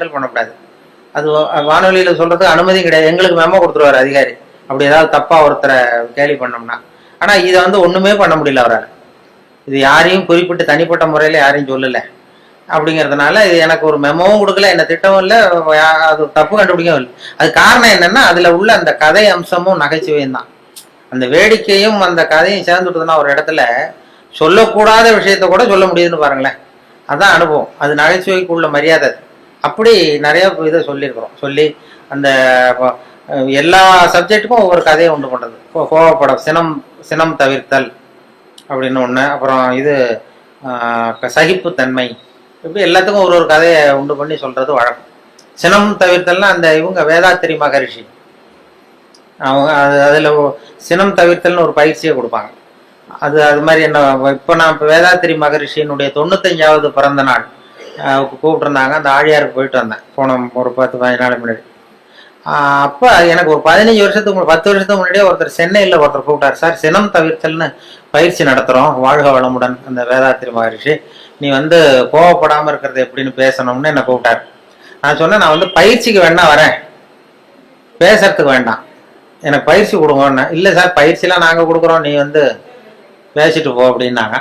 கிண்டல் பண்ணக்கூடாது. அது வானொலியில சொல்றதுக்கு அனுமதியும் கிடையாது. எங்களுக்கு மெமோ கொடுத்துருவாரு அதிகாரி, அப்படி ஏதாவது தப்பா ஒருத்தரை கேலி பண்ணோம்னா. ஆனா இதை வந்து ஒண்ணுமே பண்ண முடியல அவரால். இது யாரையும் குறிப்பிட்டு தனிப்பட்ட முறையில யாரையும் சொல்லல அப்படிங்கிறதுனால இது எனக்கு ஒரு மெமோவும் கொடுக்கல, என்ன திட்டமும் இல்லை, அது தப்பு கண்டுபிடிக்கவும் இல்லை. அது காரணம் என்னன்னா அதுல உள்ள அந்த கதை அம்சமும் நகைச்சுவையும் தான். அந்த வேடிக்கையும் அந்த கதையும் சேர்ந்துட்டுதுன்னா ஒரு இடத்துல சொல்லக்கூடாத விஷயத்த கூட சொல்ல முடியுதுன்னு பாருங்களேன். அதான் அனுபவம், அது நகைச்சுவைக்கு உள்ள மரியாதை. அப்படி நிறைய இதை சொல்லியிருக்கிறோம். சொல்லி அந்த எல்லா சப்ஜெக்டுக்கும் ஒவ்வொரு கதையை உண்டு பண்ணுறது. கோவப்படம், சினம் சினம் தவிர்த்தல் அப்படின்னு ஒன்று, அப்புறம் இது சகிப்புத்தன்மை, இப்படி எல்லாத்துக்கும் ஒரு ஒரு கதையை உண்டு பண்ணி சொல்றது வழக்கம். சினம் தவிர்த்தல்னா அந்த இவங்க வேதாத்திரி மகரிஷி, அவங்க அதில் சினம் தவிர்த்தல்னு ஒரு பயிற்சியை கொடுப்பாங்க. அது மாதிரி என்ன, இப்போ நான் இப்போ வேதாத்திரி மகரிஷியினுடைய 95வது பிறந்த நாள் கூப்பிட்டுருந்தாங்க. அந்த ஆழியாருக்கு போயிட்டு வந்தேன் போன ஒரு 10-15 நாள் முன்னாடி. அப்போ எனக்கு ஒரு 15 வருஷத்துக்கு 10 வருஷத்துக்கு முன்னாடியே ஒருத்தர் சென்னையில் ஒருத்தர் கூப்பிட்டார். சார், சினம் தவிர்த்தல்னு பயிற்சி நடத்துகிறோம், வாழ்க வளமுடன் அந்த வேதாத்திரி மகரிஷி, நீ வந்து கோவப்படாமல் இருக்கிறது எப்படின்னு பேசணும்னு என்னை கூப்பிட்டார். நான் சொன்னேன், நான் வந்து பயிற்சிக்கு வேணா வரேன், பேசுறதுக்கு வேண்டாம், எனக்கு பயிற்சி கொடுங்கன்னு. இல்லை சார், பயிற்சிலாம் நாங்கள் கொடுக்குறோம், நீ வந்து பேசிட்டு போ அப்படின்னாங்க.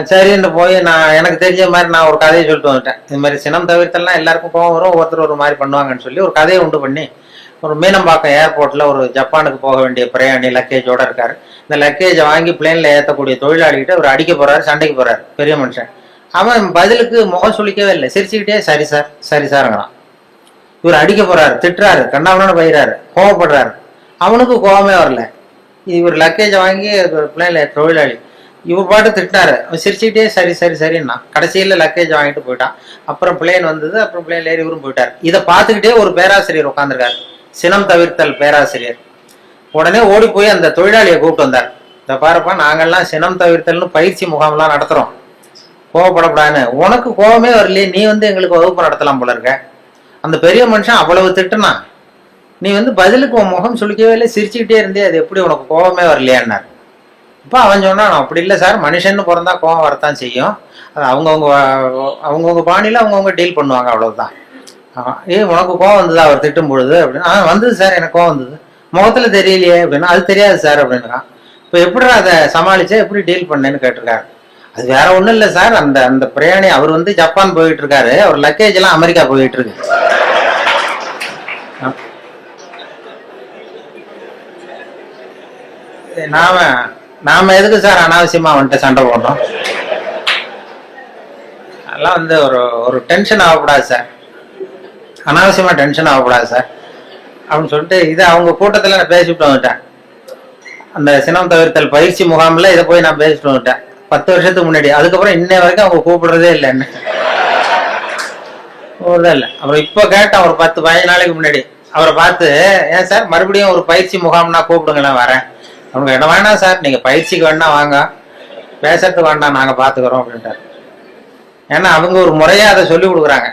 சரின்னு போய் நான் எனக்கு தெரிஞ்ச மாதிரி நான் ஒரு கதையை சொல்லிட்டு வந்துட்டேன். இது மாதிரி சினம் தவிர்த்தெல்லாம் எல்லாருக்கும் கோவம் வரும், ஒருத்தர் ஒரு மாதிரி பண்ணுவாங்கன்னு சொல்லி ஒரு கதையை உண்டு பண்ணி, ஒரு மீனம்பாக்கம் ஏர்போர்ட்டில் ஒரு ஜப்பானுக்கு போக வேண்டிய பிரயாணி லக்கேஜோடு இருக்கார். இந்த லக்கேஜை வாங்கி பிளேனில் ஏற்றக்கூடிய தொழிலாளிகிட்ட அவர் அடிக்க போகிறாரு, சண்டைக்கு போகிறாரு பெரிய மனுஷன். அவன் பதிலுக்கு முகம் சுளிக்கவே இல்லை, சிரிச்சுக்கிட்டே சரி சார் சரி சாருங்கிறான். இவர் அடிக்க போகிறாரு, திட்டுறாரு, கண்ணாவனு பயிறாரு, கோவப்படுறாரு. அவனுக்கு கோவமே வரல. இவர் லக்கேஜை வாங்கி பிளேனில் தொழிலாளி இவர் பாட்டு திட்டாரு, சிரிச்சுக்கிட்டே சரி சரி சரின்னா கடைசியில் லக்கேஜ் வாங்கிட்டு போயிட்டான். அப்புறம் பிளேன் வந்தது, அப்புறம் பிளேன்ல ஏறி இவரும் போயிட்டார். இதை பார்த்துக்கிட்டே ஒரு பேராசிரியர் உட்காந்துருக்காரு, சினம் தவிர்த்தல் பேராசிரியர். உடனே ஓடி போய் அந்த தொழிலாளியை கூப்பிட்டு வந்தார். இதை பாருப்பா, நாங்கள்லாம் சினம் தவிர்த்தல்னு பயிற்சி முகாம்லாம் நடத்துறோம், கோவப்படக்கூடாதுன்னு. உனக்கு கோவமே வரலையே, நீ வந்து எங்களுக்கு வகுப்பு நடத்தலாம் போல இருக்க. அந்த பெரிய மனுஷன் அவ்வளவு திட்டுனா, நீ வந்து பதிலுக்கு உன் முகம் சுளிக்கவே இல்லை, சிரிச்சுக்கிட்டே இருந்தே, அது எப்படி உனக்கு கோவமே வரலையான்னார். இப்போ அவன் சொன்னான், அப்படி இல்லை சார், மனுஷன்னு பிறந்தா கோவம் வரத்தான் செய்யும், அது அவங்கவுங்க பாணியில் அவங்கவுங்க டீல் பண்ணுவாங்க, அவ்வளவுதான். உனக்கு கோவம் வந்ததா அவர் திட்டும் பொழுது அப்படின்னா, வந்தது சார், எனக்கு கோவம் வந்தது, முகத்துல தெரியலையே அப்படின்னா, அது தெரியாது சார் அப்படின்னா. இப்போ எப்படி அதை சமாளிச்சா, எப்படி டீல் பண்ணேன்னு கேட்டிருக்காரு. அது வேற ஒன்றும் இல்லை சார், அந்த பிரயாணி அவர் வந்து ஜப்பான் போயிட்டு இருக்காரு, அவர் லக்கேஜ் எல்லாம் அமெரிக்கா போயிட்டு இருக்கு. நாம எதுக்கு சார் அனாவசியமா வந்துட்டு சண்டை போடுறோம்? அதெல்லாம் வந்து ஒரு டென்ஷன் ஆகக்கூடாது சார், அனாவசியமா டென்ஷன் ஆகக்கூடாது சார் அப்படின்னு சொல்லிட்டு இதை அவங்க கூட்டத்தில் நான் பேசிவிட்டு வந்துட்டேன். அந்த சினம் தவிர்த்தல் பயிற்சி முகாமில் இதை போய் நான் பேசிட்டு வந்துட்டேன் 10 வருஷத்துக்கு முன்னாடி. அதுக்கப்புறம் இன்னை வரைக்கும் அவங்க கூப்பிடுறதே இல்லை என்ன, கூப்பிடுறதே இல்லை. அப்புறம் இப்போ கேட்டேன் ஒரு 10-15 நாளைக்கு முன்னாடி அவரை பார்த்து, ஏன் சார் மறுபடியும் ஒரு பயிற்சி முகாம்னா கூப்பிடுங்களேன் வரேன். அவங்க என்ன வேணாம் சார், நீங்க பயிற்சிக்கு வேணா வாங்க, பேசுறதுக்கு வேண்டாம், நாங்க பாத்துக்கிறோம் அப்படின்ட்டாரு. ஏன்னா அவங்க ஒரு முறையா அதை சொல்லி கொடுக்குறாங்க,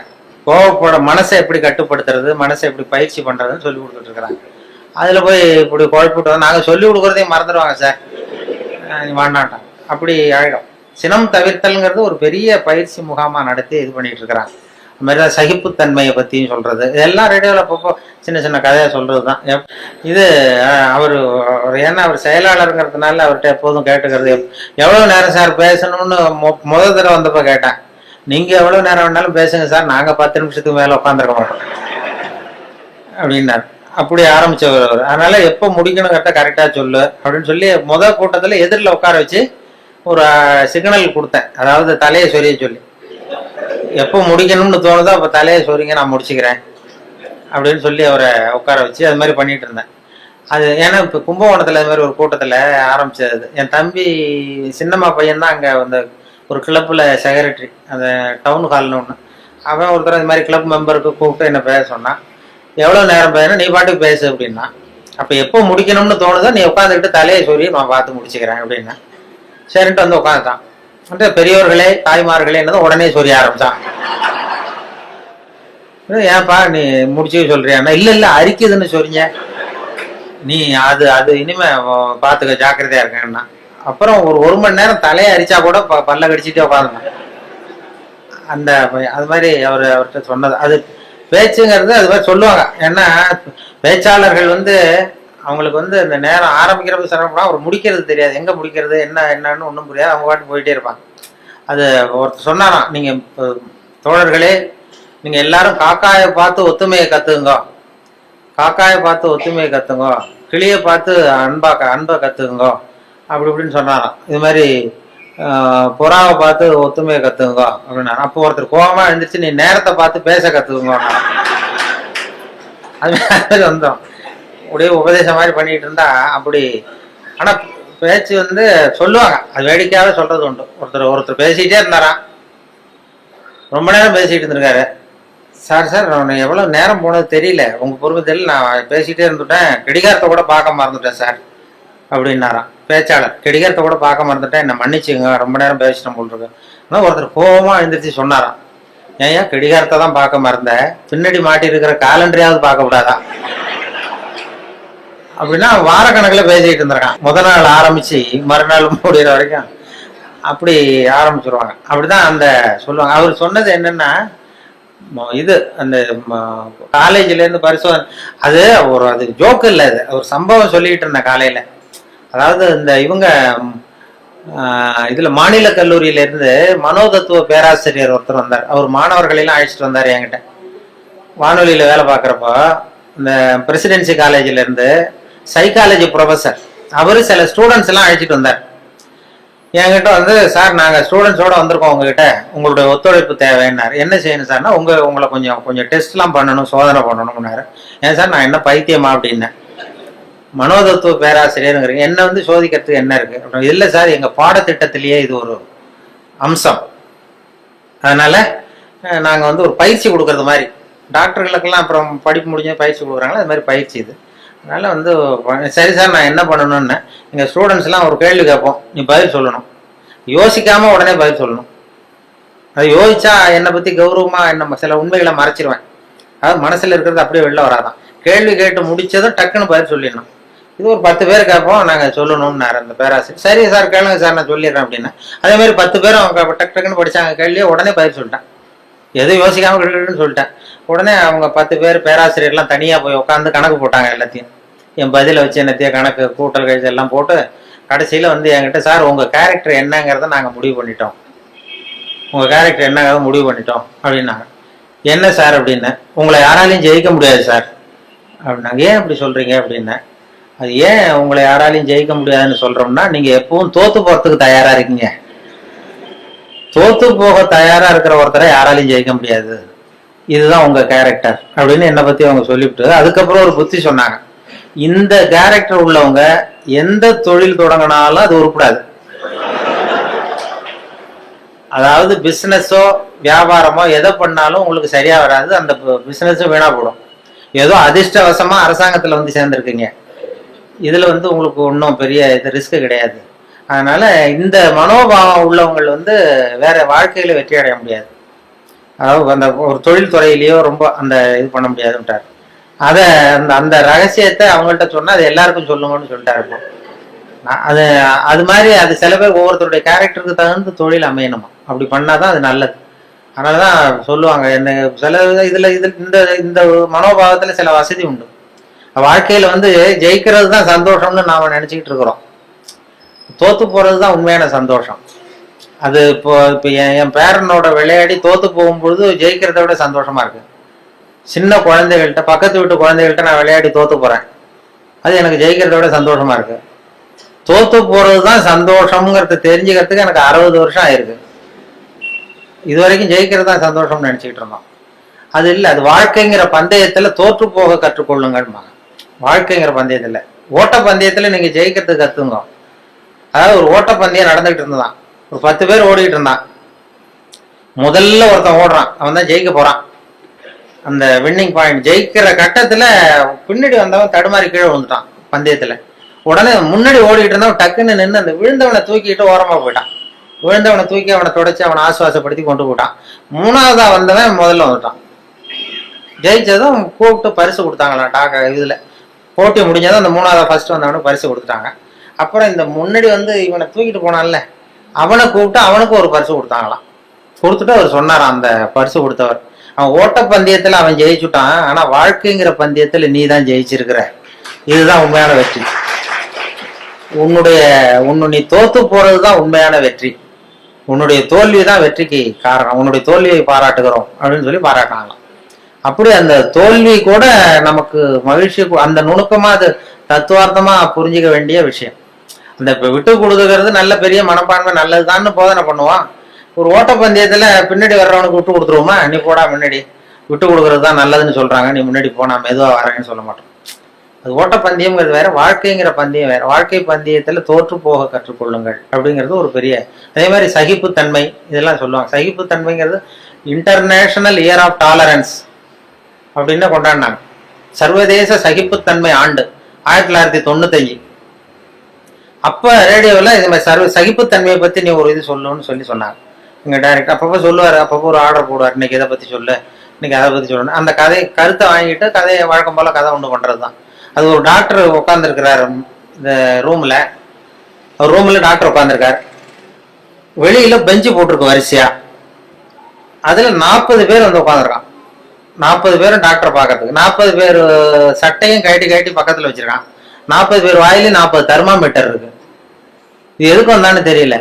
கோவப்பட மனசை எப்படி கட்டுப்படுத்துறது, மனசை எப்படி பயிற்சி பண்றதுன்னு சொல்லி கொடுத்துட்டு இருக்கிறாங்க. அதுல போய் இப்படி குழப்பிட்டு நாங்க சொல்லி கொடுக்குறதையும் மறந்துடுவாங்க சார், வேண்டாட்டான், அப்படி ஆயிடும். சினம் தவிர்த்தல்ங்கிறது ஒரு பெரிய பயிற்சி முகாமா நடத்தி இது பண்ணிட்டு இருக்கிறாங்க. அது மாதிரிதான் சகிப்புத்தன்மையை பற்றியும் சொல்கிறது, இதெல்லாம் ரேடியோவில் அப்பப்போ சின்ன சின்ன கதையை சொல்கிறது தான். இது அவர் ஏன்னா அவர் செயலாளருங்கிறதுனால அவர்கிட்ட எப்போதும் கேட்டுக்கிறது, எவ்வளோ நேரம் சார் பேசணும்னு முதல் தடவை வந்தப்போ கேட்டேன். நீங்கள் எவ்வளோ நேரம் வேணாலும் பேசுங்க சார், நாங்கள் 10 நிமிஷத்துக்கு மேலே உட்காந்துருக்க மாட்டோம் அப்படின்னார். அப்படி ஆரம்பிச்சவர் அவர். அதனால எப்போ முடிக்கணுங்கிறத கரெக்டாக சொல்லு அப்படின்னு சொல்லி முதல் கூட்டத்தில் எதிரில் உட்கார வச்சு ஒரு சிக்னல் கொடுத்தேன். அதாவது தலையை சொரிய சொல்லி, எப்போ முடிக்கணும்னு தோணுதோ அப்போ தலையை சொரிங்க, நான் முடிச்சுக்கிறேன் அப்படின்னு சொல்லி அவரை உட்கார வச்சு அது மாதிரி பண்ணிட்டு இருந்தேன். அது ஏன்னா இப்போ கும்பகோணத்தில் அது மாதிரி ஒரு கூட்டத்தில் ஆரம்பிச்சது. என் தம்பி சின்னம்மா பையன் தான் அங்கே அந்த ஒரு கிளப்பில் செக்ரட்டரி, அந்த டவுன் ஹால்னு ஒன்று. அவன் ஒருத்தர் இது மாதிரி கிளப் மெம்பருக்கு கூப்பிட்டு என்ன பேச சொன்னான். எவ்வளோ நேரம் பேசுனா, நீ பாட்டுக்கு பேசு அப்படின்னா. அப்போ எப்போ முடிக்கணும்னு தோணுதோ நீ உட்காந்துக்கிட்டு தலையை சொல்லி நான் பார்த்து முடிச்சுக்கிறேன் அப்படின்னா. சரின்ட்டு வந்து உட்காந்துட்டான். பெரியவர்களே தாய்மார்களே என்னதும் உடனே சொல்லி ஆரம்பிச்சான். ஏன்பா நீ முடிச்சு சொல்றியான்னா, இல்ல இல்ல அரிக்குதுன்னு சொல்றீங்க, நீ அது இனிமே பாத்துக்க, ஜாக்கிரதையா இருக்கேன்னா. அப்புறம் ஒரு மணி நேரம் தலையை அரிச்சா கூட பல்ல கடிச்சிட்டே உட்காந்துருந்தான். அந்த அது மாதிரி அவர்கிட்ட சொன்னது அது பேச்சுங்கிறது அது மாதிரி சொல்லுவாங்க. ஏன்னா பேச்சாளர்கள் வந்து அவங்களுக்கு வந்து இந்த நேரம் ஆரம்பிக்கிறப்ப சிரமப்படும், அவர் முடிக்கிறது தெரியாது, எங்க முடிக்கிறது என்னன்னு ஒன்றும் புரியாது, அவங்க பாட்டு போயிட்டே இருப்பாங்க. அது ஒருத்தர் சொன்னாராம், நீங்க தோழர்களே நீங்க எல்லாரும் காக்காயை பார்த்து ஒத்துமையை கத்துங்க, காக்காயை பார்த்து ஒத்துமையை கத்துங்க, கிளியை பார்த்து அன்பை கத்துங்க அப்படி இப்படின்னு சொன்னாராம். இது மாதிரி புறாவை பார்த்து ஒத்துமையை கத்துங்க அப்படின்னா. அப்போ ஒருத்தர் கோபமா எழுந்திரிச்சு நீ நேரத்தை பார்த்து பேச கத்துக்குங்க. அது மாதிரி வந்தோம் அப்படியே உபதேசம் மாதிரி பண்ணிட்டு இருந்தா அப்படி. ஆனா பேச்சு வந்து சொல்லுவாங்க, அது வேடிக்கையாவே சொல்றது உண்டு. ஒருத்தர் பேசிட்டே இருந்தாராம், ரொம்ப நேரம் பேசிட்டு இருந்திருக்காரு. சார் நான் எவ்வளவு நேரம் போனது தெரியல, உங்க பொறுமை தெரியல, நான் பேசிட்டே இருந்துட்டேன், கடிகாரத்தை கூட பார்க்க மறந்துட்டேன் சார் அப்படின்னாராம் பேச்சாளர். கடிகாரத்தை கூட பார்க்க மறந்துட்டேன், என்ன மன்னிச்சுங்க, ரொம்ப நேரம் பேசிட்டேன் போல் இருக்கு. ஆனால் ஒருத்தர் கோபமா எழுந்திரிச்சு சொன்னாராம், ஏன் கடிகாரத்தை தான் பார்க்க மறந்த, பின்னாடி மாட்டி இருக்கிற காலண்டரையாவது பார்க்க கூடாதா அப்படின்னா. வாரக்கணக்கில் பேசிக்கிட்டு இருந்திருக்கான். முதல் நாள் ஆரம்பிச்சு மறுநாள் முடிகிற வரைக்கும் அப்படி ஆரம்பிச்சிருவாங்க. அப்படிதான் அந்த சொல்லுவாங்க. அவர் சொன்னது என்னன்னா, இது அந்த காலேஜ்ல இருந்து பரிசோதனை, அது ஜோக்கு இல்லை, அது ஒரு சம்பவம் சொல்லிட்டு இருந்தேன் காலையில. அதாவது இந்த இவங்க இதுல மாநில கல்லூரியில இருந்து மனோதத்துவ பேராசிரியர் ஒருத்தர் வந்தார். அவர் மாணவர்களெல்லாம் அழைச்சிட்டு வந்தார் என்கிட்ட. வானொலியில வேலை பார்க்குறப்போ இந்த பிரசிடென்சி காலேஜ்ல இருந்து சைக்காலஜி ப்ரொஃபஸர் அவரு சில ஸ்டூடெண்ட்ஸ் எல்லாம் அழைச்சிட்டு வந்தார் என்கிட்ட. வந்து சார் நாங்கள் ஸ்டூடெண்ட்ஸோட வந்திருக்கோம், உங்ககிட்ட உங்களுடைய ஒத்துழைப்பு தேவைன்னாரு. என்ன செய்யணும் சார்னா, உங்களை கொஞ்சம் டெஸ்ட்லாம் பண்ணணும், சோதனை பண்ணணும்னாரு. ஏன் சார் நான் என்ன பைத்தியமா அப்படின்னேன். மனோதத்துவ பேராசிரியருங்கிறீங்க, என்ன வந்து சோதிக்கிறதுக்கு என்ன இருக்கு அப்படின்னு. இல்லை சார், எங்க பாடத்திட்டத்திலேயே இது ஒரு அம்சம், அதனால நாங்க வந்து ஒரு பயிற்சி கொடுக்கறது மாதிரி, டாக்டர்களுக்கெல்லாம் அப்புறம் படிப்பு முடிஞ்ச பயிற்சி கொடுக்குறாங்களா, அது மாதிரி பயிற்சி இது. அதனால வந்து சரி சார் நான் என்ன பண்ணணும்னு, எங்க ஸ்டூடெண்ட்ஸ் எல்லாம் ஒரு கேள்வி கேட்போம், நீ பதில் சொல்லணும், யோசிக்காம உடனே பதில் சொல்லணும். அது யோசிச்சா என்னை பத்தி கௌரவமா என்ன சில உண்மைகளை மறைச்சிருவேன், அதாவது மனசுல இருக்கிறது அப்படியே வெளில வராதான். கேள்வி கேட்டு முடிச்சதும் டக்குன்னு பதில் சொல்லிடணும். இது ஒரு 10 பேர் கேட்போம், நாங்கள் சொல்லணும்னாரு அந்த பேராசிரியர். சரி சார் கேளுங்க சார் நான் சொல்லிடுறேன் அப்படின்னா. அதே மாதிரி 10 பேரும் அவங்க டக்குன்னு படிச்சாங்க கேள்வியே, உடனே பதில் சொல்லிட்டேன், எதுவும் யோசிக்காம கிட்டுன்னு சொல்லிட்டேன். உடனே அவங்க 10 பேர் பேராசிரியர்லாம் தனியாக போய் உட்காந்து கணக்கு போட்டாங்க. எல்லாத்தையும் என் பதிலை வச்சு என்னத்தையும் கணக்கு கூட்டல் கழிச்சு எல்லாம் போட்டு கடைசியில் வந்து என்கிட்ட, சார் உங்கள் கேரக்டர் என்னங்கிறத நாங்கள் முடிவு பண்ணிட்டோம், உங்கள் கேரக்டர் என்னங்கிறத முடிவு பண்ணிட்டோம் அப்படின்னாங்க. என்ன சார் அப்படின்னு, உங்களை யாராலையும் ஜெயிக்க முடியாது சார் அப்படின்னாங்க. ஏன் அப்படி சொல்கிறீங்க அப்படின்னா, அது ஏன் உங்களை யாராலையும் ஜெயிக்க முடியாதுன்னு சொல்கிறோம்னா, நீங்கள் எப்பவும் தோற்று போகிறதுக்கு தயாராக இருக்கீங்க, தோற்று போக தயாராக இருக்கிற ஒருத்தரை யாராலையும் ஜெயிக்க முடியாது, இதுதான் உங்கள் கேரக்டர் அப்படின்னு என்னை பற்றி அவங்க சொல்லிவிட்டு அதுக்கப்புறம் ஒரு புத்தி சொன்னாங்க. இந்த கேரக்டர் உள்ளவங்க எந்த தொழில் தொடங்கினாலும் அது உருப்படாது. அதாவது பிசினஸோ வியாபாரமோ எதை பண்ணாலும் உங்களுக்கு சரியா வராது, அந்த பிசினஸும் வீணா போடும். ஏதோ அதிர்ஷ்டவசமா அரசாங்கத்துல வந்து சேர்ந்துருக்கீங்க, இதுல வந்து உங்களுக்கு ஒன்றும் பெரிய இது ரிஸ்க் கிடையாது. அதனால இந்த மனோபாவம் உள்ளவங்கள் வந்து வேற வாழ்க்கையில வெற்றி அடைய முடியாது, அதாவது அந்த ஒரு தொழில் துறையிலேயோ ரொம்ப அந்த இது பண்ண முடியாதுன்ட்டார். அதை அந்த ரகசியத்தை அவங்கள்ட்ட சொன்னா அது எல்லாருக்கும் சொல்லுங்கன்னு சொல்லிட்டாரு. அது அது மாதிரி அது சில பேர் ஒவ்வொருத்தருடைய கேரக்டருக்கு தகுந்த தொழில் அமையணுமா, அப்படி பண்ணாதான் அது நல்லது. அதனாலதான் சொல்லுவாங்க, என்ன சில இதுல இந்த மனோபாவத்துல சில வசதி உண்டு. வாழ்க்கையில வந்து ஜெயிக்கிறது தான் சந்தோஷம்னு நாம நினைச்சுக்கிட்டு இருக்கிறோம், தோத்து போறது தான் உண்மையான சந்தோஷம். அது இப்போ என் பேரனோட விளையாடி தோத்து போகும்பொழுது ஜெயிக்கிறத விட சந்தோஷமா இருக்கு. சின்ன குழந்தைகள்கிட்ட, பக்கத்து வீட்டு குழந்தைகள்கிட்ட நான் விளையாடி தோத்து போறேன், அது எனக்கு ஜெயிக்கிறத விட சந்தோஷமா இருக்கு. தோத்து போறதுதான் சந்தோஷம்ங்கிறத தெரிஞ்சுக்கிறதுக்கு எனக்கு 60 வருஷம் ஆயிருக்கு. இது வரைக்கும் ஜெயிக்கிறது தான் சந்தோஷம்னு நினைச்சுக்கிட்டு இருந்தோம். அது இல்லை, அது வாழ்க்கைங்கிற பந்தயத்துல தோற்று போக கற்றுக்கொள்ளுங்கம்மா. வாழ்க்கைங்கிற பந்தயத்துல, ஓட்ட பந்தயத்துல நீங்க ஜெயிக்கிறதுக்கு கத்துங்க. அதாவது ஒரு ஓட்ட பந்தயம் நடந்துகிட்டு இருந்ததான், ஒரு 10 பேர் ஓடிக்கிட்டு இருந்தான். முதல்ல ஒருத்தன் ஓடுறான், அவன் தான் ஜெயிக்க போறான். அந்த வின்னிங் பாயிண்ட் ஜெயிக்கிற கட்டத்துல பின்னாடி வந்தவன் தடுமாறி கீழே விழுந்துட்டான் பந்தயத்துல. உடனே முன்னாடி ஓடிக்கிட்டு இருந்தவன் டக்குன்னு நின்று அந்த விழுந்தவனை தூக்கிட்டு ஓரமா போயிட்டான். விழுந்தவனை தூக்கி அவனை தொடச்சி அவனை ஆசுவாசப்படுத்தி கொண்டு போட்டான். 3வதா வந்தவன் முதல்ல வந்துட்டான். ஜெயிச்சதும் கூப்பிட்டு பரிசு கொடுத்தாங்களாம். இதுல போட்டி முடிஞ்சதும் அந்த 3வதா ஃபர்ஸ்ட் வந்தவனுக்கு பரிசு கொடுத்துட்டாங்க. அப்புறம் இந்த முன்னாடி வந்து இவனை தூக்கிட்டு போனான்ல, அவனை கூப்பிட்டு அவனுக்கும் ஒரு பரிசு கொடுத்தாங்களாம். கொடுத்துட்டு அவர் சொன்னாராம், அந்த பரிசு கொடுத்தவர், அவன் ஓட்ட பந்தயத்துல அவன் ஜெயிச்சுட்டான், ஆனா வாழ்க்கைங்கிற பந்தயத்துல நீ தான் ஜெயிச்சிருக்கிற, இதுதான் உண்மையான வெற்றி. நீ தோத்து போறதுதான் உண்மையான வெற்றி, உன்னுடைய தோல்வி தான் வெற்றிக்கு காரணம், உன்னுடைய தோல்வியை பாராட்டுகிறோம் அப்படின்னு சொல்லி பாராட்டினாங்களாம். அப்படி அந்த தோல்வி கூட நமக்கு மகிழ்ச்சி, அந்த நுணுக்கமா அது தத்துவார்த்தமா புரிஞ்சுக்க வேண்டிய விஷயம். அந்த விட்டு கொடுத்துக்கிறது நல்ல பெரிய மனப்பான்மை நல்லதுதான்னு போதனை பண்ணுவான். ஒரு ஓட்டப்பந்தயத்துல பின்னாடி வர்றவனுக்கு விட்டு கொடுத்துருவோமா, நீ போடா முன்னாடி, விட்டு கொடுக்கறது தான் நல்லதுன்னு சொல்றாங்க, நீ முன்னாடி போனா மெதுவா வரேன்னு சொல்ல மாட்டோம். அது ஓட்டப்பந்தயம்ங்கிறது வேற, வாழ்க்கைங்கிற பந்தயம் வேற. வாழ்க்கை பந்தயத்துல தோற்று போக கற்றுக்கொள்ளுங்கள் அப்படிங்கிறது ஒரு பெரிய. அதே மாதிரி சகிப்புத்தன்மை இதெல்லாம் சொல்லுவாங்க. சகிப்புத்தன்மைங்கிறது இன்டர்நேஷனல் இயர் ஆஃப் டாலரன்ஸ் அப்படின்னு கொண்டாடினாங்க. சர்வதேச சகிப்புத்தன்மை ஆண்டு 1995. அப்ப ரேடியோவில் இது மாதிரி சகிப்புத்தன்மையை பத்தி நீ ஒரு இது சொல்லணும்னு சொன்னாங்க. எங்க டைரக்டர் அப்பப்போ சொல்லுவாரு, அப்பப்போ ஒரு ஆர்டர் போடுவார், இன்னைக்கு இதை பத்தி சொல்லு, இன்னைக்கு அதை பத்தி சொல்லணும். அந்த கருத்தை வாங்கிட்டு கதையை வழக்கம் போல கதை ஒன்று பண்றதுதான். அது ஒரு டாக்டர் உட்காந்துருக்கிறாரு இந்த ரூம்ல, ஒரு ரூம்ல டாக்டர் உட்காந்துருக்காரு, வெளியில பெஞ்சு போட்டிருக்கு வரிசையா, அதுல 40 பேர் வந்து உட்காந்துருக்கான். 40 பேரும் டாக்டரை பார்க்கறதுக்கு. 40 பேர் சட்டையும் கட்டி பக்கத்துல வச்சிருக்கான். 40 பேர் வாயிலும் 40 தெர்மாமீட்டர் இருக்கு. இது எதுக்கு வந்தான்னு தெரியல,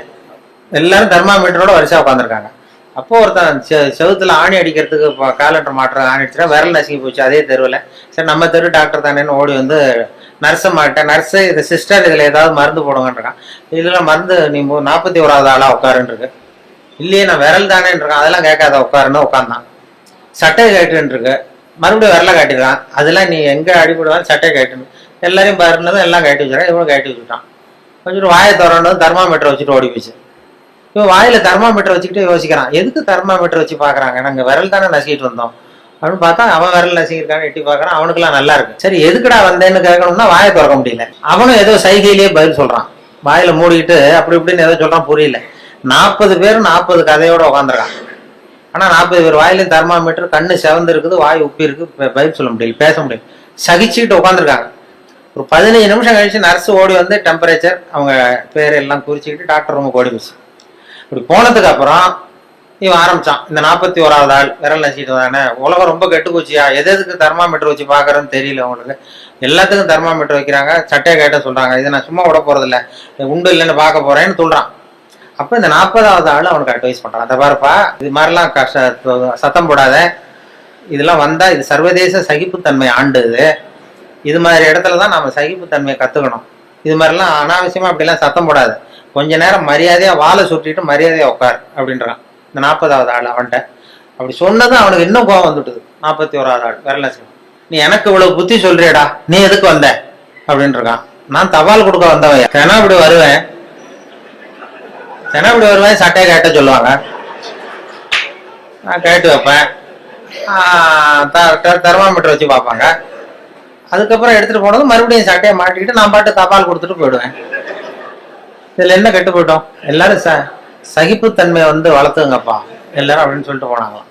எல்லாரும் தெர்மாமீட்டரோட வரிசையா உட்காந்துருக்காங்க. அப்போ ஒருத்தன் செவுத்துல ஆணி அடிக்கிறதுக்கு காலண்டர் மாட்டுற ஆணி அடிச்சுனா விரல் நசுங்கி போச்சு அதே தெருவில். சரி நம்ம தெரு டாக்டர் தானேன்னு ஓடி வந்து நர்ஸை மாட்டேன், நர்ஸு இது சிஸ்டர் இதில் ஏதாவது மருந்து போடுங்கன்றான். இதில் மருந்து நீ 41வது ஆளா உட்காருன்னு இருக்கு. இல்லையே நான் விரல் தானேன்னு இருக்கான். அதெல்லாம் கேட்காத உட்காருன்னு உட்காந்தான். சட்டையை கேட்டுன்னு இருக்கு, மறுபடியும் விரலை காட்டிடுறான். அதெல்லாம் நீ எங்க அடிபடுவான்னு சட்டையை கேட்டுன்னு எல்லாரையும் பாருன்னதும் எல்லாம் கட்டி வச்சுறான். இவனும் கட்டி வச்சுட்டான். வச்சுட்டு வாயை திறந்ததும் தெர்மாமீட்டர் வச்சுட்டு ஓடி போச்சு. இவன் வாயில தெர்மாமீட்டர் வச்சுக்கிட்டு யோசிக்கிறான், எதுக்கு தெர்மாமீட்டர் வச்சு பாக்குறாங்க, நாங்க விரல் தானே நசிக்கிட்டு வந்தோம் அப்படின்னு பார்த்தா அவன் விரல் நசிக்கிருக்கான்னு எட்டி பாக்குறான். அவனுக்குலாம் நல்லா இருக்கு. சரி எதுக்குடா வந்தேன்னு கேட்கணும்னா வாயை திறக்க முடியல. அவனும் ஏதோ சைகையிலேயே பதில் சொல்றான், வாயில மூடிக்கிட்டு அப்படி இப்படின்னு ஏதோ சொல்றான், புரியல. 40 பேர் 40 கதையோட உட்காந்துருக்கான். ஆனா 40 பேர் வாயிலும் தெர்மாமீட்டர், கண்ணு செவந்து இருக்குது, வாய் உப்பி இருக்கு, பதில் சொல்ல முடியல, பேச முடியல, சகிச்சுக்கிட்டு உட்காந்துருக்காங்க. ஒரு 15 நிமிஷம் கழிச்சு நர்ஸ் ஓடி வந்து டெம்பரேச்சர் அவங்க பேர் எல்லாம் குறிச்சுக்கிட்டு டாக்டர் ரூமுக்கு ஓடி போச்சு. இப்படி போனதுக்கு அப்புறம் இவன் ஆரம்பிச்சான், இந்த 41வது ஆள் விரல் நசிட்டு தானே, உலகம் ரொம்ப கெட்டு போச்சியா, எதுக்கு தெர்மாமீட்டர் வச்சு பாக்குறேன்னு தெரியல அவங்களுக்கு, எல்லாத்துக்கும் தெர்மாமீட்டர் வைக்கிறாங்க, சட்டையை கேட்ட சொல்றாங்க, இதை நான் சும்மா விட போறது இல்லை, உண்டு இல்லைன்னு பார்க்க போறேன்னு சொல்றான். அப்ப இந்த 40வது ஆள் அவனுக்கு அட்வைஸ் பண்றான், அந்த பாருப்பா இது மாதிரிலாம் சத்தம் போடாத, இதெல்லாம் வந்தா இது சர்வதேச சகிப்புத்தன்மை ஆண்டு, இது மாதிரி இடத்துலதான் நம்ம சகிப்புத்தன்மையை கத்துக்கணும், இது மாதிரிலாம் அனாவசியமா அப்படிலாம் சத்தம் போடாது, கொஞ்ச நேரம் மரியாதையா வாழை சுட்டிட்டு மரியாதையா உட்கார் அப்படின்றான் இந்த 40வது ஆள் அவன்கிட்ட. அப்படி சொன்னதும் அவனுக்கு இன்னும் கோவம் வந்துட்டுது. 41வது ஆள் விரல, நீ எனக்கு இவ்வளவு புத்தி சொல்றியடா, நீ எதுக்கு வந்த அப்படின்னு இருக்கான். நான் தபால் கொடுக்க வந்தவன், தினம் இப்படி வருவேன், சட்டையை கேட்ட சொல்லுவாங்க, நான் கேட்டு வைப்பேன், தெர்மாமீட்டர் வச்சு பார்ப்பாங்க, அதுக்கப்புறம் எடுத்துட்டு போனதும் மறுபடியும் சட்டையை மாட்டிக்கிட்டு நான் பாட்டு தபால் கொடுத்துட்டு போயிடுவேன். இதுல என்ன கெட்டு போயிட்டோம், எல்லாரும் சகிப்புத்தன்மையை வந்து வளர்த்துங்கப்பா எல்லாரும் அப்படின்னு சொல்லிட்டு போனாங்களாம்.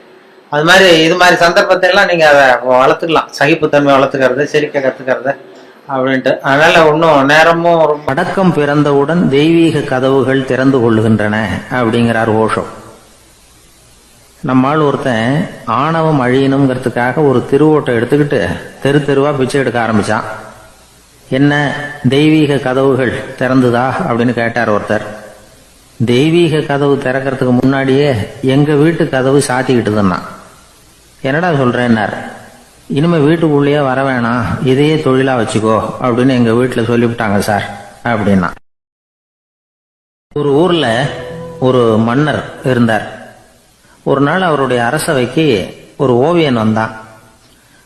அது மாதிரி இது மாதிரி சந்தர்ப்பத்தை எல்லாம் நீங்க அதை வளர்த்துக்கலாம், சகிப்புத்தன்மை வளர்த்துக்கிறது, சிரிக்க கத்துக்கிறது அப்படின்ட்டு. அதனால ஒன்றும் நேரமும் அடக்கம் பிறந்தவுடன் தெய்வீக கதவுகள் திறந்து கொள்ளுகின்றன அப்படிங்கிறார் ஓஷோ. நம்மால் ஒருத்தன் ஆணவம் அழியணுங்கிறதுக்காக ஒரு திருவோட்டை எடுத்துக்கிட்டு தெரு தெருவா பிச்சை எடுக்க ஆரம்பிச்சான். என்ன தெய்வீக கதவுகள் திறந்துதா அப்படின்னு கேட்டார் ஒருத்தர். தெய்வீக கதவு திறக்கிறதுக்கு முன்னாடியே எங்க வீட்டு கதவு சாத்திக்கிட்டுதுன்னா. என்னடா சொல்றேன்னார். இனிமே வீட்டுக்குள்ளேயே வர வேணாம், இதையே தொழிலா வச்சுக்கோ அப்படின்னு எங்க வீட்டுல சொல்லிவிட்டாங்க சார் அப்படின்னா. ஒரு ஊர்ல ஒரு மன்னர் இருந்தார். ஒரு நாள் அவருடைய அரசவைக்கு ஒரு ஓவியன் வந்தான்.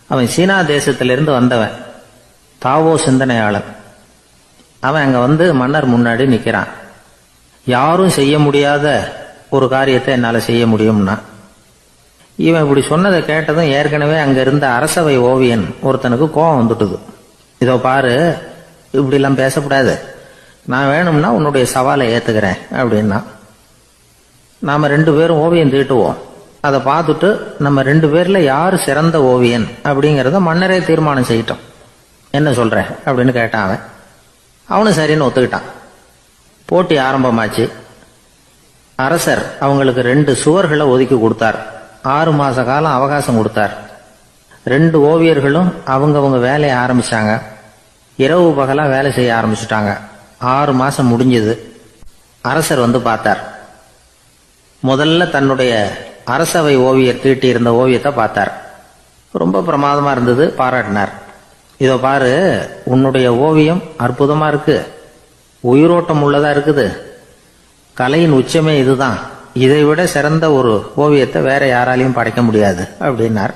அவன் சீனா தேசத்திலிருந்து வந்தவன், தாவோ சிந்தனையாளன். அவன் அங்க வந்து மன்னர் முன்னாடி நிக்கிறான். யாரும் செய்ய முடியாத ஒரு காரியத்தை என்னால செய்ய முடியும்னா. இவன் இப்படி சொன்னதை கேட்டதும் ஏற்கனவே அங்க இருந்த அரசவை ஓவியன் ஒருத்தனுக்கு கோபம் வந்துட்டுது. இதோ பாரு, இப்படி எல்லாம் பேசக்கூடாது, நான் வேணும்னா உன்னுடைய சவாலை ஏத்துக்கிறேன் அப்படின்னா. நாம 2 பேரும் ஓவியம் தீட்டுவோம், அதை பார்த்துட்டு நம்ம 2 பேர்ல யாரு சிறந்த ஓவியன் அப்படிங்கறத மன்னரே தீர்மானம் செய்யட்டும், என்ன சொல்ற அப்படின்னு கேட்டான். அவனும் சரின்னு ஒத்துக்கிட்டான். போட்டி ஆரம்பமாச்சு. அரசர் அவங்களுக்கு 2 சுவர்களை ஒதுக்கி கொடுத்தார். 6 மாச காலம் அவகாசம் கொடுத்தார். 2 ஓவியர்களும் அவங்கவங்க வேலையை ஆரம்பிச்சாங்க. இரவு பகலா வேலை செய்ய ஆரம்பிச்சுட்டாங்க. 6 மாசம் முடிஞ்சது. அரசர் வந்து பார்த்தார். முதல்ல தன்னுடைய அரசவை ஓவியர் தீட்டி இருந்த ஓவியத்தை பார்த்தார். ரொம்ப பிரமாதமா இருந்தது, பாராட்டினார். இதோ பாரு, உன்னுடைய ஓவியம் அற்புதமா இருக்கு, உயிரோட்டம் உள்ளதா இருக்குது, கலையின் உச்சமே இதுதான், இதை விட சிறந்த ஒரு ஓவியத்தை வேற யாராலையும் படைக்க முடியாது அப்படின்னார்.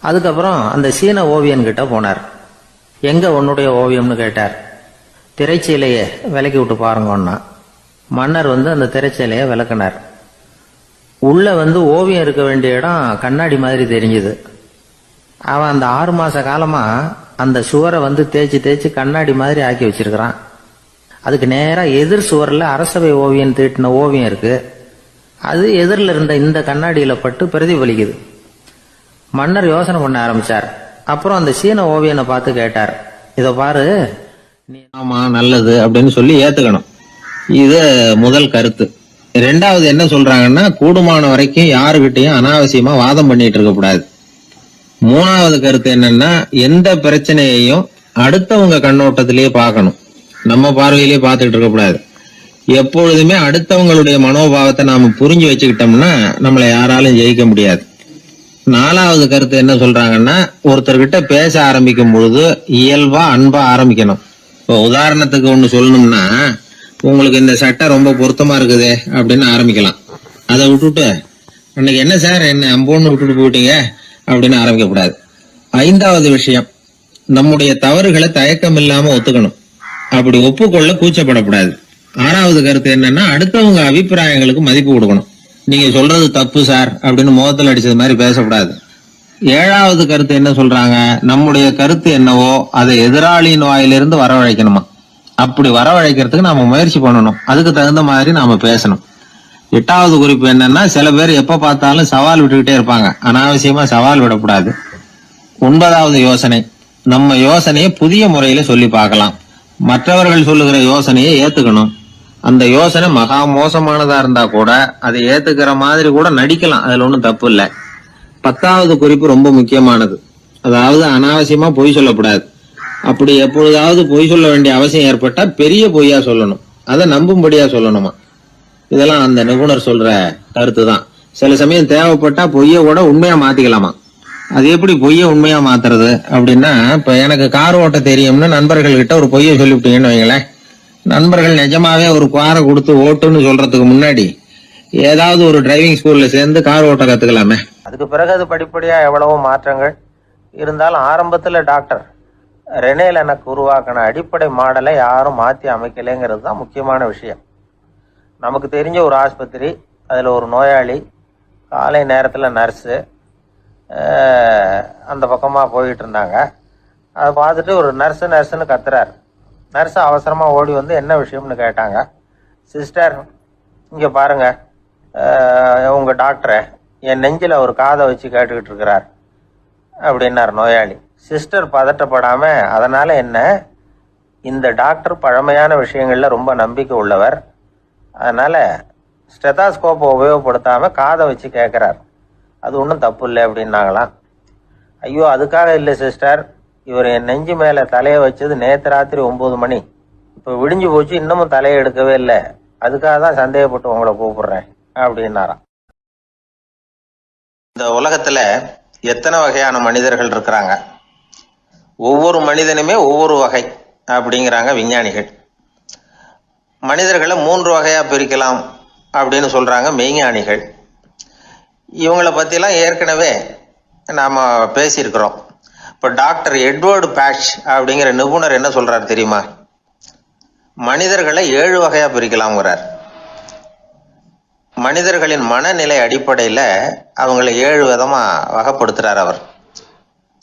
அதுக்கப்புறம் அந்த சீன ஓவியன் கிட்ட போனார். எங்க உன்னுடைய ஓவியம்னு கேட்டார். திரைச்சீலையை விலக்கி விட்டு பாருங்கன்னா மன்னர் வந்து அந்த திரைச்சீலையை விளக்குனார். உள்ள வந்து ஓவியம் இருக்க வேண்டிய இடம் கண்ணாடி மாதிரி தெரிஞ்சுது. அவன் அந்த 6 மாச காலமா அந்த சுவரை வந்து தேய்ச்சி தேய்ச்சி கண்ணாடி மாதிரி ஆக்கி வச்சிருக்கிறான். அதுக்கு நேரா எதிர் சுவரில் அரசவை ஓவியன் தீட்டின ஓவியம் இருக்கு. அது எதிரில் இருந்த இந்த கண்ணாடியில பட்டு பிரதிபலிக்குது. மன்னர் யோசனை பண்ண ஆரம்பிச்சார். அப்புறம் அந்த சீன ஓவியனை பார்த்து கேட்டார், இதை பாரு, நீ ஆமா நல்லது அப்படின்னு சொல்லி ஏத்துக்கணும். இது முதல் கருத்து. 2வது என்ன சொல்றாங்கன்னா, கூடுமான வரைக்கும் யாருகிட்டையும் அனாவசியமா வாதம் பண்ணிட்டு இருக்க கூடாது. 3வது கருத்து என்னன்னா, எந்த பிரச்சனையையும் அடுத்தவங்க கண்ணோட்டத்திலேயே பார்க்கணும், நம்ம பார்வையிலேயே பார்த்துட்டு இருக்க கூடாது. எப்பொழுதுமே அடுத்தவங்களுடைய மனோபாவத்தை நாம புரிஞ்சு வச்சுக்கிட்டோம்னா நம்மளை யாராலும் ஜெயிக்க முடியாது. 4வது கருத்து என்ன சொல்றாங்கன்னா, ஒருத்தர்கிட்ட பேச ஆரம்பிக்கும் பொழுது இயல்பா அன்பா ஆரம்பிக்கணும். இப்போ உதாரணத்துக்கு ஒண்ணு சொல்லணும்னா, உங்களுக்கு இந்த சட்டை ரொம்ப பொருத்தமா இருக்குதே அப்படின்னு ஆரம்பிக்கலாம். அதை விட்டுட்டு அன்னைக்கு என்ன சார் என்ன அம்போன்னு விட்டுட்டு போயிட்டீங்க அப்படின்னு ஆரம்பிக்க கூடாது. 5வது விஷயம், நம்முடைய தவறுகளை தயக்கம் இல்லாம ஒத்துக்கணும், அப்படி ஒப்புக்கொள்ள கூச்சப்படக்கூடாது. 6வது கருத்து என்னன்னா, அடுத்தவங்க அபிப்பிராயங்களுக்கு மதிப்பு கொடுக்கணும். நீங்க சொல்றது தப்பு சார் அப்படின்னு முகத்தில் அடிச்சது மாதிரி பேசக்கூடாது. 7வது கருத்து என்ன சொல்றாங்க, நம்முடைய கருத்து என்னவோ அதை எதிராளியின் வாயிலிருந்து வரவழைக்கணுமா. அப்படி வரவழைக்கிறதுக்கு நாம முயற்சி பண்ணணும், அதுக்கு தகுந்த மாதிரி நாம பேசணும். 8வது குறிப்பு என்னன்னா, சில பேர் எப்ப பார்த்தாலும் சவால் விட்டுக்கிட்டே இருப்பாங்க, அனாவசியமா சவால் விடக்கூடாது. 9வது யோசனை, நம்ம யோசனையை புதிய முறையில சொல்லி பார்க்கலாம். மற்றவர்கள் சொல்லுகிற யோசனையை ஏத்துக்கணும். அந்த யோசனை மகா மோசமானதா இருந்தா கூட அதை ஏத்துக்கிற மாதிரி கூட நடிக்கலாம், அதுல ஒன்றும் தப்பு இல்லை. 10வது குறிப்பு ரொம்ப முக்கியமானது, அதாவது அனாவசியமா பொய் சொல்லக்கூடாது. அப்படி எப்பொழுதாவது பொய் சொல்ல வேண்டிய அவசியம் ஏற்பட்டா பெரிய பொய்யா சொல்லணும், அதை நம்பும்படியா சொல்லணுமா. இதெல்லாம் அந்த நிபுணர் சொல்ற கருத்து தான். சில சமயம் தேவைப்பட்டா பொய்ய கூட உண்மையா மாத்திக்கலாமா. அது எப்படி பொய்ய உண்மையா மாத்துறது அப்படின்னா, இப்ப எனக்கு கார் ஓட்ட தெரியும்னு நண்பர்கள் கிட்ட ஒரு பொய்ய சொல்லிவிட்டீங்கன்னு வைங்களேன், நண்பர்கள் நிஜமாவே ஒரு காரை கொடுத்து ஓட்டுன்னு சொல்றதுக்கு முன்னாடி ஏதாவது ஒரு டிரைவிங் ஸ்கூல்ல சேர்ந்து கார் ஓட்ட கத்துக்கலாமே. அதுக்கு பிறகு அது படிப்படியா எவ்வளவோ மாற்றங்கள் இருந்தாலும் ஆரம்பத்துல டாக்டர் ரெனேல் எனக்கு உருவாக்கின அடிப்படை மாடலை யாரும் மாற்றி அமைக்கலைங்கிறது தான் முக்கியமான விஷயம். நமக்கு தெரிஞ்ச ஒரு ஆஸ்பத்திரி, அதில் ஒரு நோயாளி, காலை நேரத்தில் நர்ஸு அந்த பக்கமாக போயிட்டு இருந்தாங்க. அதை பார்த்துட்டு ஒரு நர்ஸுன்னு கத்துறாரு. நர்ஸு அவசரமாக ஓடி வந்து என்ன விஷயம்னு கேட்டாங்க. சிஸ்டர் இங்கே பாருங்க, உங்கள் டாக்டரை என் நெஞ்சில் ஒரு காதை வச்சு கேட்டுக்கிட்டு இருக்கிறார் அப்படின்னார் நோயாளி. சிஸ்டர் பதட்டப்படாம, அதனால என்ன, இந்த டாக்டர் பழமையான விஷயங்கள்ல ரொம்ப நம்பிக்கை உள்ளவர், அதனால ஸ்டெதாஸ்கோப்பை உபயோகப்படுத்தாம காதை வச்சு கேட்கிறார், அது ஒன்றும் தப்பு இல்லை அப்படின்னாங்களாம். ஐயோ அதுக்காக இல்லை சிஸ்டர், இவர் என் நெஞ்சு மேல தலையை வச்சது நேற்று ராத்திரி 9 மணி, இப்போ விடிஞ்சு போச்சு, இன்னமும் தலையை எடுக்கவே இல்லை, அதுக்காக தான் சந்தேகப்பட்டு உங்களை கூப்பிடுறேன் அப்படின்னாராம். இந்த உலகத்துல எத்தனை வகையான மனிதர்கள் இருக்கிறாங்க, ஒவ்வொரு மனிதனுமே ஒவ்வொரு வகை அப்படிங்கிறாங்க விஞ்ஞானிகள். மனிதர்களை 3 வகையா பிரிக்கலாம் அப்படின்னு சொல்றாங்க மெய்ஞானிகள். இவங்களை பத்திலாம் ஏற்கனவே நாம பேசியிருக்கிறோம். இப்போ டாக்டர் எட்வர்டு பேட்ச் அப்படிங்கிற நிபுணர் என்ன சொல்றாரு தெரியுமா, மனிதர்களை 7 வகையா பிரிக்கலாம்ங்கிறார். மனிதர்களின் மனநிலை அடிப்படையில் அவங்களை 7 விதமா வகைப்படுத்துறார் அவர்.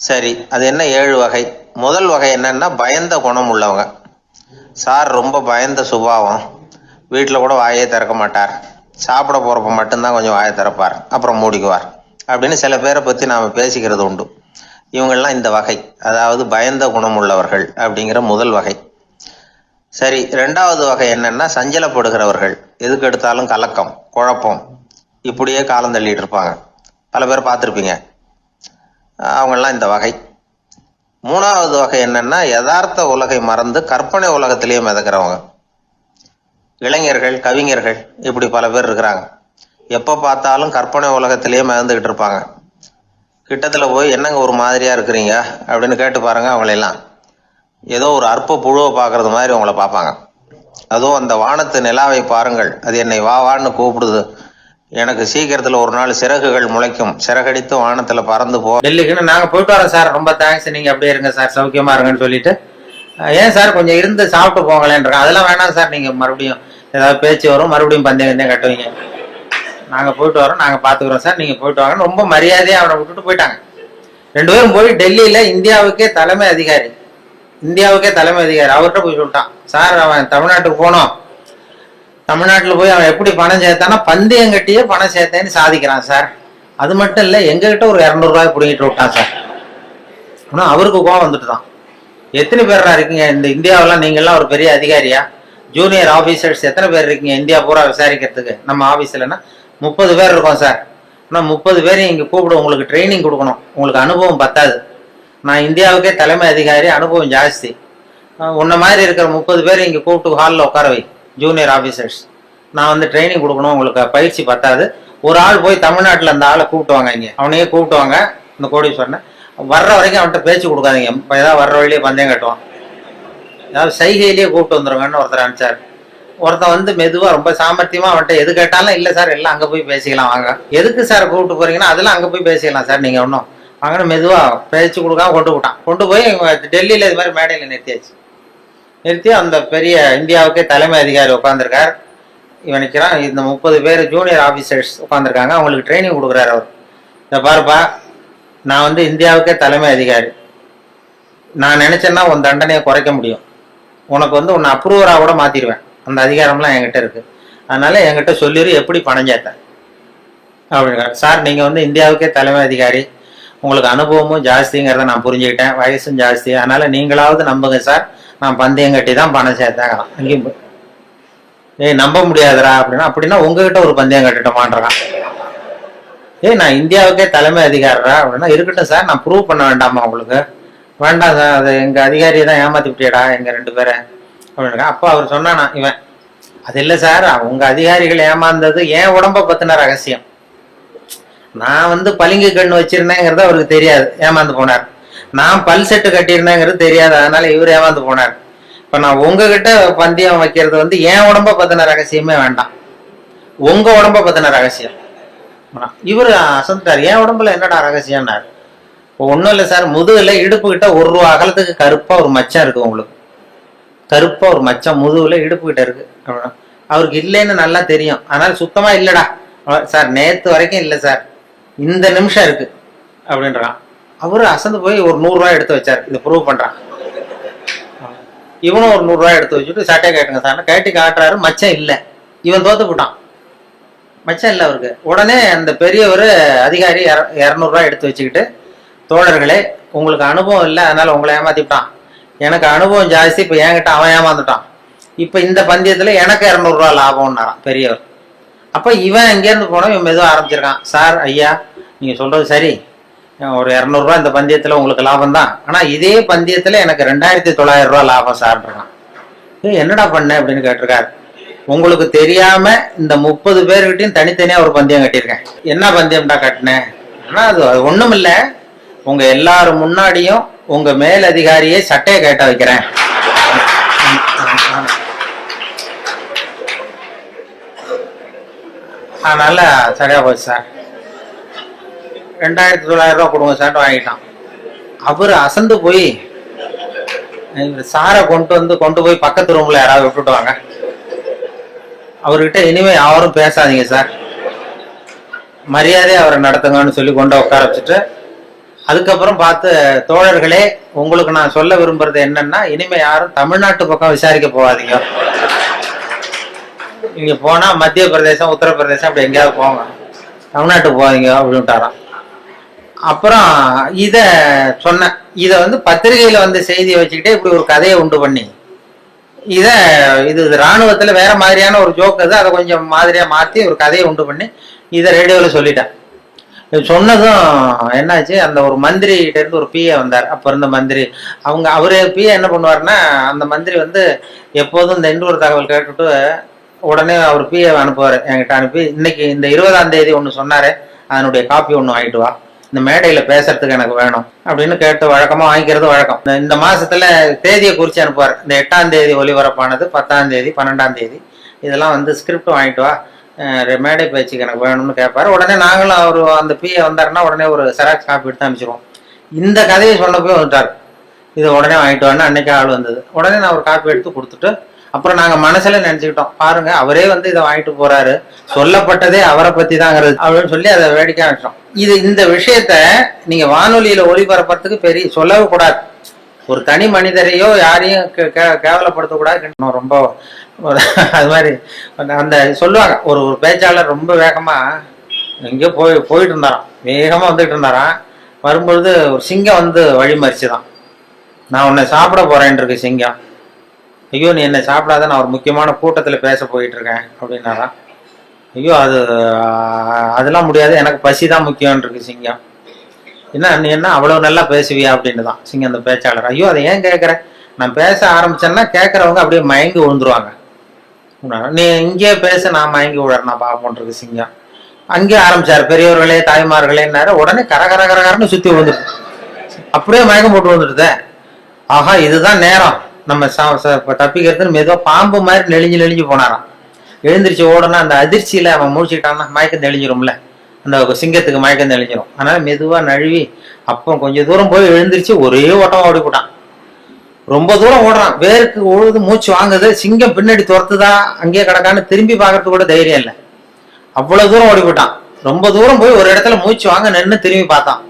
சரி, அது என்ன 7 வகை? முதல் வகை என்னன்னா, பயந்த குணம் உள்ளவங்க. சார் ரொம்ப பயந்த சுபாவம், வீட்டில் கூட வாயே திறக்க மாட்டார், சாப்பிட போறப்ப மட்டும்தான் கொஞ்சம் வாயை திறப்பார், அப்புறம் மூடிக்குவார் அப்படின்னு சில பேரை பத்தி நாம பேசிக்கிறது உண்டு. இவங்கெல்லாம் இந்த வகை, அதாவது பயந்த குணம் உள்ளவர்கள் அப்படிங்கிற முதல் வகை. சரி, 2வது வகை என்னன்னா, சஞ்சலப்படுகிறவர்கள். எதுக்கு எடுத்தாலும் கலக்கம், குழப்பம், இப்படியே காலம் தள்ளிட்டு இருப்பாங்க. பல பேர் பார்த்துருப்பீங்க. அவங்கெல்லாம் இந்த வகை. மூணாவது வகை என்னன்னா, யதார்த்த உலகை மறந்து கற்பனை உலகத்திலேயே மிதக்கிறவங்க. இளைஞர்கள், கவிஞர்கள், இப்படி பல பேர் இருக்கிறாங்க. எப்போ பார்த்தாலும் கற்பனை உலகத்திலேயே மிதந்துக்கிட்டு இருப்பாங்க. கிட்டத்தில் போய் என்னங்க ஒரு மாதிரியா இருக்கிறீங்க அப்படின்னு கேட்டு பாருங்க. அவங்களெல்லாம் ஏதோ ஒரு அற்ப புழுவை பார்க்கறது மாதிரி அவங்கள பார்ப்பாங்க. அதுவும் அந்த வானத்து நிலாவை பாருங்கள், அது என்னை வா வான்னு கூப்பிடுது, எனக்கு சீக்கிரத்தில் ஒரு நாள் சிறகுகள் முளைக்கும், சிறகடித்து வானத்தில் பறந்து போ. டெல்லிக்குன்னு நாங்கள் போயிட்டு வரோம் சார், ரொம்ப தேங்க்ஸ், நீங்கள் அப்படியே இருங்க சார், சௌக்கியமா இருங்கன்னு சொல்லிட்டு, ஏன் சார் கொஞ்சம் இருந்து சாப்பிட்டு போங்களேன்றாங்க. அதெல்லாம் வேணாம் சார், நீங்கள் மறுபடியும் ஏதாவது பேச்சு வரும், மறுபடியும் பந்தயம் கட்டுவீங்க. நாங்கள் போயிட்டு வரோம், நாங்கள் பார்த்துக்குறோம் சார், நீங்கள் போயிட்டு வாங்க. ரொம்ப மரியாதையாக அவனை விட்டுட்டு போயிட்டாங்க. 2 பேரும் போய் டெல்லியில் இந்தியாவுக்கே தலைமை அதிகாரி அவர்கிட்ட போய் சொல்லிட்டான், சார் அவன் தமிழ்நாட்டுக்கு போனோம், தமிழ்நாட்டில் போய் அவன் எப்படி பணம் சேர்த்தானா பந்தயம் கட்டியே பணம் சேர்த்தேன்னு சாதிக்கிறான் சார். அது மட்டும் இல்லை, எங்ககிட்ட ஒரு 200 ரூபாய் பிடிங்கிட்டு விட்டான் சார். ஆனால் அவருக்கு கோவம் வந்துட்டு தான், எத்தனை பேரா இருக்கீங்க இந்த இந்தியாவெல்லாம், நீங்கள்லாம் ஒரு பெரிய அதிகாரியா, ஜூனியர் ஆஃபீஸர்ஸ் எத்தனை பேர் இருக்கீங்க இந்தியா பூரா விசாரிக்கிறதுக்கு? நம்ம ஆஃபீஸ்லன்னா 30 பேர் இருக்கோம் சார். ஆனால் 30 பேரையும் இங்கே கூப்பிடு, உங்களுக்கு ட்ரைனிங் கொடுக்கணும், உங்களுக்கு அனுபவம் பத்தாது. நான் இந்தியாவுக்கே தலைமை அதிகாரி, அனுபவம் ஜாஸ்தி. உன்ன மாதிரி இருக்கிற 30 பேர் இங்கே கூப்பிட்டு ஹாலில் உட்கார வை, ஜூனியர் ஆஃபீஸர்ஸ். நான் வந்து ட்ரைனிங் கொடுக்கணும், உங்களுக்கு பயிற்சி பத்தாது. ஒரு ஆள் போய் தமிழ்நாட்டில் அந்த ஆளை கூப்பிட்டுவாங்க, இங்கே அவனையே கூப்பிட்டுவாங்க. இந்த கோடீஸ்வரனை வர்ற வரைக்கும் அவன்கிட்ட பேச்சு கொடுக்காதீங்க, ஏதாவது வர்ற வழியிலே பந்தயம் கட்டுவான், ஏதாவது சைகையிலேயே கூப்பிட்டு வந்துருங்கன்னு ஒருத்தர் அனுப்பிச்சார். ஒருத்தன் வந்து மெதுவாக ரொம்ப சாமர்த்தியமாக அவன்கிட்ட எது கேட்டாலும், இல்லை சார் எல்லாம் அங்கே போய் பேசிக்கலாம் வாங்க. எதுக்கு சார் கூப்பிட்டு போறீங்கன்னா, அதெல்லாம் அங்கே போய் பேசிக்கலாம் சார், நீங்கள் ஒன்றும் வாங்கன்னு மெதுவாக பேச்சு கொடுக்காம கொண்டு போய் டெல்லியில் இது மாதிரி மேடையில் நிறுத்தி அந்த பெரிய இந்தியாவுக்கே தலைமை அதிகாரி உட்காந்துருக்கார். இவன் நிற்கிறான், இந்த 30 பேர் ஜூனியர் ஆஃபீஸர்ஸ் உட்காந்துருக்காங்க, அவங்களுக்கு ட்ரைனிங் கொடுக்குறாரு அவர். இதை பாருப்பா, நான் வந்து இந்தியாவுக்கே தலைமை அதிகாரி, நான் நினைச்சேன்னா உன் தண்டனையை குறைக்க முடியும், உனக்கு வந்து உன்னை அப்ரூவராக கூட மாற்றிடுவேன், அந்த அதிகாரம்லாம் என்கிட்ட இருக்கு, அதனால என்கிட்ட சொல்லிடு எப்படி பணம் சேர்த்தேன் அப்படிங்க. சார் நீங்கள் வந்து இந்தியாவுக்கே தலைமை அதிகாரி, உங்களுக்கு அனுபவமும் ஜாஸ்திங்கிறத நான் புரிஞ்சுக்கிட்டேன், வயசும் ஜாஸ்தி, அதனால நீங்களாவது நம்புங்க சார், நான் பந்தயம் கட்டி தான் பணம் சேர்த்தேன். அங்கேயும் நம்ப முடியாதுரா அப்படின்னா உங்ககிட்ட ஒரு பந்தயம் கட்டிட்டோமான்றான். நான் இந்தியாவுக்கே தலைமை அதிகாரா அப்படின்னா, இருக்கட்டும் சார், நான் ப்ரூவ் பண்ண வேண்டாமா உங்களுக்கு? வேண்டாம் சார், அது எங்கள் அதிகாரியை தான் ஏமாத்தி விட்டியடா எங்கள் 2 பேரை அப்படின்னா. அப்போ அவர் சொன்னானா, இவன் அது இல்லை சார், உங்கள் அதிகாரிகள் ஏமாந்தது என் உடம்பை பற்றின ரகசியம், நான் வந்து பளிங்கு கண்ணு வச்சிருந்தேங்கிறது அவருக்கு தெரியாது, ஏமாந்து போனார். நான் பல் செட்டு கட்டியிருந்தேங்கிறது தெரியாது, அதனால இவர் ஏமாந்து போனார். இப்போ நான் உங்ககிட்ட பந்தயம் வைக்கிறது வந்து என் உடம்ப பற்றின ரகசியமே வேண்டாம், உங்க உடம்ப பற்றின ரகசியம். இவர் அசந்தார், என் உடம்புல என்னடா ரகசியம்னார். ஒன்றும் இல்லை சார், முதுகுல இடுப்பு கிட்ட 1 ரூபா அகலத்துக்கு கருப்பாக ஒரு மச்சம் இருக்கு, உங்களுக்கு கருப்பாக ஒரு மச்சம் முதுகுல இடுப்பு கிட்ட இருக்கு. அவருக்கு இல்லைன்னு நல்லா தெரியும், அதனால சுத்தமா இல்லடா சார், நேற்று வரைக்கும் இல்லை சார், இந்த நிமிஷம் இருக்கு அப்படின்றான். அவரு அசந்து போய் ஒரு 100 ரூபாய் எடுத்து வச்சார், இதை ப்ரூவ் பண்றான். இவனும் ஒரு 100 ரூபாய் எடுத்து வச்சுட்டு சட்டை கேட்டுங்க சார் கேட்டி காட்டுறாரு, மச்சம் இல்லை. இவன் தோத்து போட்டான், மச்சம் இல்லை அவருக்கு. உடனே அந்த பெரியவர் அதிகாரி 200 ரூபாய் எடுத்து வச்சுக்கிட்டு, தோழர்களே உங்களுக்கு அனுபவம் இல்லை, அதனால உங்களை ஏமாத்திட்டான், எனக்கு அனுபவம் ஜாஸ்தி, இப்போ என்கிட்ட அவன் ஏமாந்துட்டான், இப்போ இந்த பந்தயத்துல எனக்கு 200 ரூபா லாபம்னாரான் பெரியவர். அப்போ இவன் எங்கேருந்து போனோம், இவன் மெதுவாக ஆரம்பிச்சிருக்கான், சார் ஐயா நீங்க சொல்றது சரி, ஒரு 200 ரூபா இந்த பந்தயத்துல உங்களுக்கு லாபம் தான், ஆனா இதே பந்தயத்துல எனக்கு 2900 ரூபா லாபம் சார்ன்றான். என்னடா பண்ண அப்படின்னு கேட்டிருக்காரு. உங்களுக்கு தெரியாம இந்த 30 பேர்கிட்டையும் தனித்தனியா ஒரு பந்தயம் கட்டியிருக்கேன். என்ன பந்தயம்டா கட்டினேன்? ஆனா அது ஒண்ணும் இல்லை, உங்க எல்லாரும் முன்னாடியும் உங்க மேல் அதிகாரியே சட்டையை கேட்ட வைக்கிறேன். அதனால சரியா போச்சு சார், 2900 ரூபா கொடுங்க சார் வாங்கிட்டான். அவரு அசந்து போய் சாரை கொண்டு போய் பக்கத்து ரூம்ல யாராவது விட்டுட்டு வாங்க, அவர்கிட்ட இனிமே யாரும் பேசாதீங்க சார், மரியாதையை அவரை நடத்துங்கன்னு சொல்லி கொண்டு உட்கார வச்சுட்டு, அதுக்கப்புறம் பார்த்து, தோழர்களே உங்களுக்கு நான் சொல்ல விரும்புறது என்னன்னா, இனிமே யாரும் தமிழ்நாட்டு பக்கம் விசாரிக்க போகாதீங்க, இங்க போனா மத்திய பிரதேசம் உத்தரப்பிரதேசம் அப்படி எங்கேயாவது போங்க, தமிழ்நாட்டுக்கு போவாதீங்க அப்படின்ட்டாராம். அப்புறம் இதை வந்து பத்திரிகையில வந்து செய்தியை வச்சுக்கிட்டே இப்படி ஒரு கதையை உண்டு பண்ணி இது ராணுவத்துல வேற மாதிரியான ஒரு ஜோக் அது, அதை கொஞ்சம் மாதிரியா மாத்தி ஒரு கதையை உண்டு பண்ணி இதை ரேடியோவில் சொல்லிட்டேன். சொன்னதும் என்னாச்சு, அந்த ஒரு மந்திரி கிட்ட இருந்து ஒரு பிஏ வந்தார். அப்ப இருந்த மந்திரி அவரு பிஏ என்ன பண்ணுவாருன்னா, அந்த மந்திரி வந்து எப்போதும் இந்த இன்னொரு தகவல் கேட்டுட்டு உடனே அவர் பிஏ அனுப்புவாரு என்கிட்ட. அனுப்பி இன்னைக்கு இந்த 20ஆம் தேதி ஒன்று சொன்னாரு, அதனுடைய காப்பி ஒன்று வாங்கிட்டு வா, இந்த மேடையில பேசுறதுக்கு எனக்கு வேணும் அப்படின்னு கேட்டு வழக்கமா வாங்கிக்கிறது வழக்கம். இந்த மாசத்துல தேதியை குறிச்சு அனுப்புவார். இந்த 8ஆம் தேதி ஒலிபரப்பானது, 10ஆம் தேதி, 12ஆம் தேதி, இதெல்லாம் வந்து ஸ்கிரிப்ட் வாங்கிட்டு வா, மேடை பேச்சுக்கு எனக்கு வேணும்னு கேட்பாரு. உடனே நாங்களும் அவர் அந்த பிஏ வந்தாருன்னா உடனே ஒரு செராக்ஸ் காப்பி எடுத்து அனுப்பிச்சிருவோம். இந்த கதையை சொன்னப்போ வந்துட்டார், இதை உடனே வாங்கிட்டு வான்னு அன்னைக்கு ஆள் வந்தது. உடனே நான் ஒரு காப்பி எடுத்து கொடுத்துட்டு அப்புறம் நாங்க மனசுல நினைச்சுக்கிட்டோம், பாருங்க அவரே வந்து இதை வாங்கிட்டு போறாரு, சொல்லப்பட்டதே அவரை பத்தி தாங்கிறது அப்படின்னு சொல்லி அதை வேடிக்கை வச்சோம். இந்த விஷயத்த நீங்க வானொலியில ஒளிபரப்புறதுக்கு பெரிய சொல்லவே கூடாது. ஒரு தனி மனிதரையோ யாரையும் கேவலப்படுத்தக்கூடாது. ரொம்ப அது மாதிரி அந்த சொல்லுவாங்க, ஒரு பேச்சாளர் ரொம்ப வேகமா எங்கேயோ போயிட்டு இருந்தாராம், வேகமா வந்துட்டு இருந்தாராம். வரும்பொழுது ஒரு சிங்கம் வந்து வழிமறிச்சுதான், நான் உன்னை சாப்பிட போறேன் இருக்கு சிங்கம். ஐயோ நீ என்ன சாப்பிடாத, நான் ஒரு முக்கியமான கூட்டத்தில் பேச போயிட்டு இருக்கேன் அப்படின்னாராம். ஐயோ அதெல்லாம் முடியாது, எனக்கு பசி தான் முக்கியம் இருக்கு சிங்கம். நீ என்ன அவ்வளவு நல்லா பேசுவியா அப்படின்னு தான் சிங்கம் அந்த பேச்சாளர். ஐயோ அதை ஏன் கேட்குற, நான் பேச ஆரம்பிச்சேன்னா கேட்கறவங்க அப்படியே மயங்கி விழுந்துருவாங்க, நீ இங்கே பேச, நான் மயங்கி விழறேன் நான் பார்ப்போன்றது சிங்கம். அங்கேயே ஆரம்பிச்சாரு, பெரியவர்களே தாய்மார்களேன்னாரு. உடனே கரகரன்னு சுத்தி விழுந்துட்டு அப்படியே மயக்கம் போட்டு வந்துடுதே. ஆஹா இதுதான் நேரம் நம்ம தப்பிக்கிறதுன்னு மெதுவாக பாம்பு மாதிரி நெளிஞ்சு போனாராம். எழுந்திரிச்சு ஓடனா அந்த அதிர்ச்சியில அவன் முடிச்சுக்கிட்டான்னா மயக்கம் தெளிஞ்சிரும்ல, அந்த சிங்கத்துக்கு மயக்கம் தெளிஞ்சிரும். அதனால மெதுவா நழுவி அப்போ கொஞ்சம் தூரம் போய் எழுந்திரிச்சு ஒரே ஓட்டமா ஓடி போட்டான். ரொம்ப தூரம் ஓடுறான், வேருக்கு உழுது மூச்சு வாங்குது. சிங்கம் பின்னாடி துரத்துதா அங்கேயே கிடக்கான்னு திரும்பி பார்க்கறதுக்கு கூட தைரியம் இல்லை, அவ்வளவு தூரம் ஓடி போட்டான். ரொம்ப தூரம் போய் ஒரு இடத்துல மூச்சு வாங்க நின்று திரும்பி பார்த்தான்,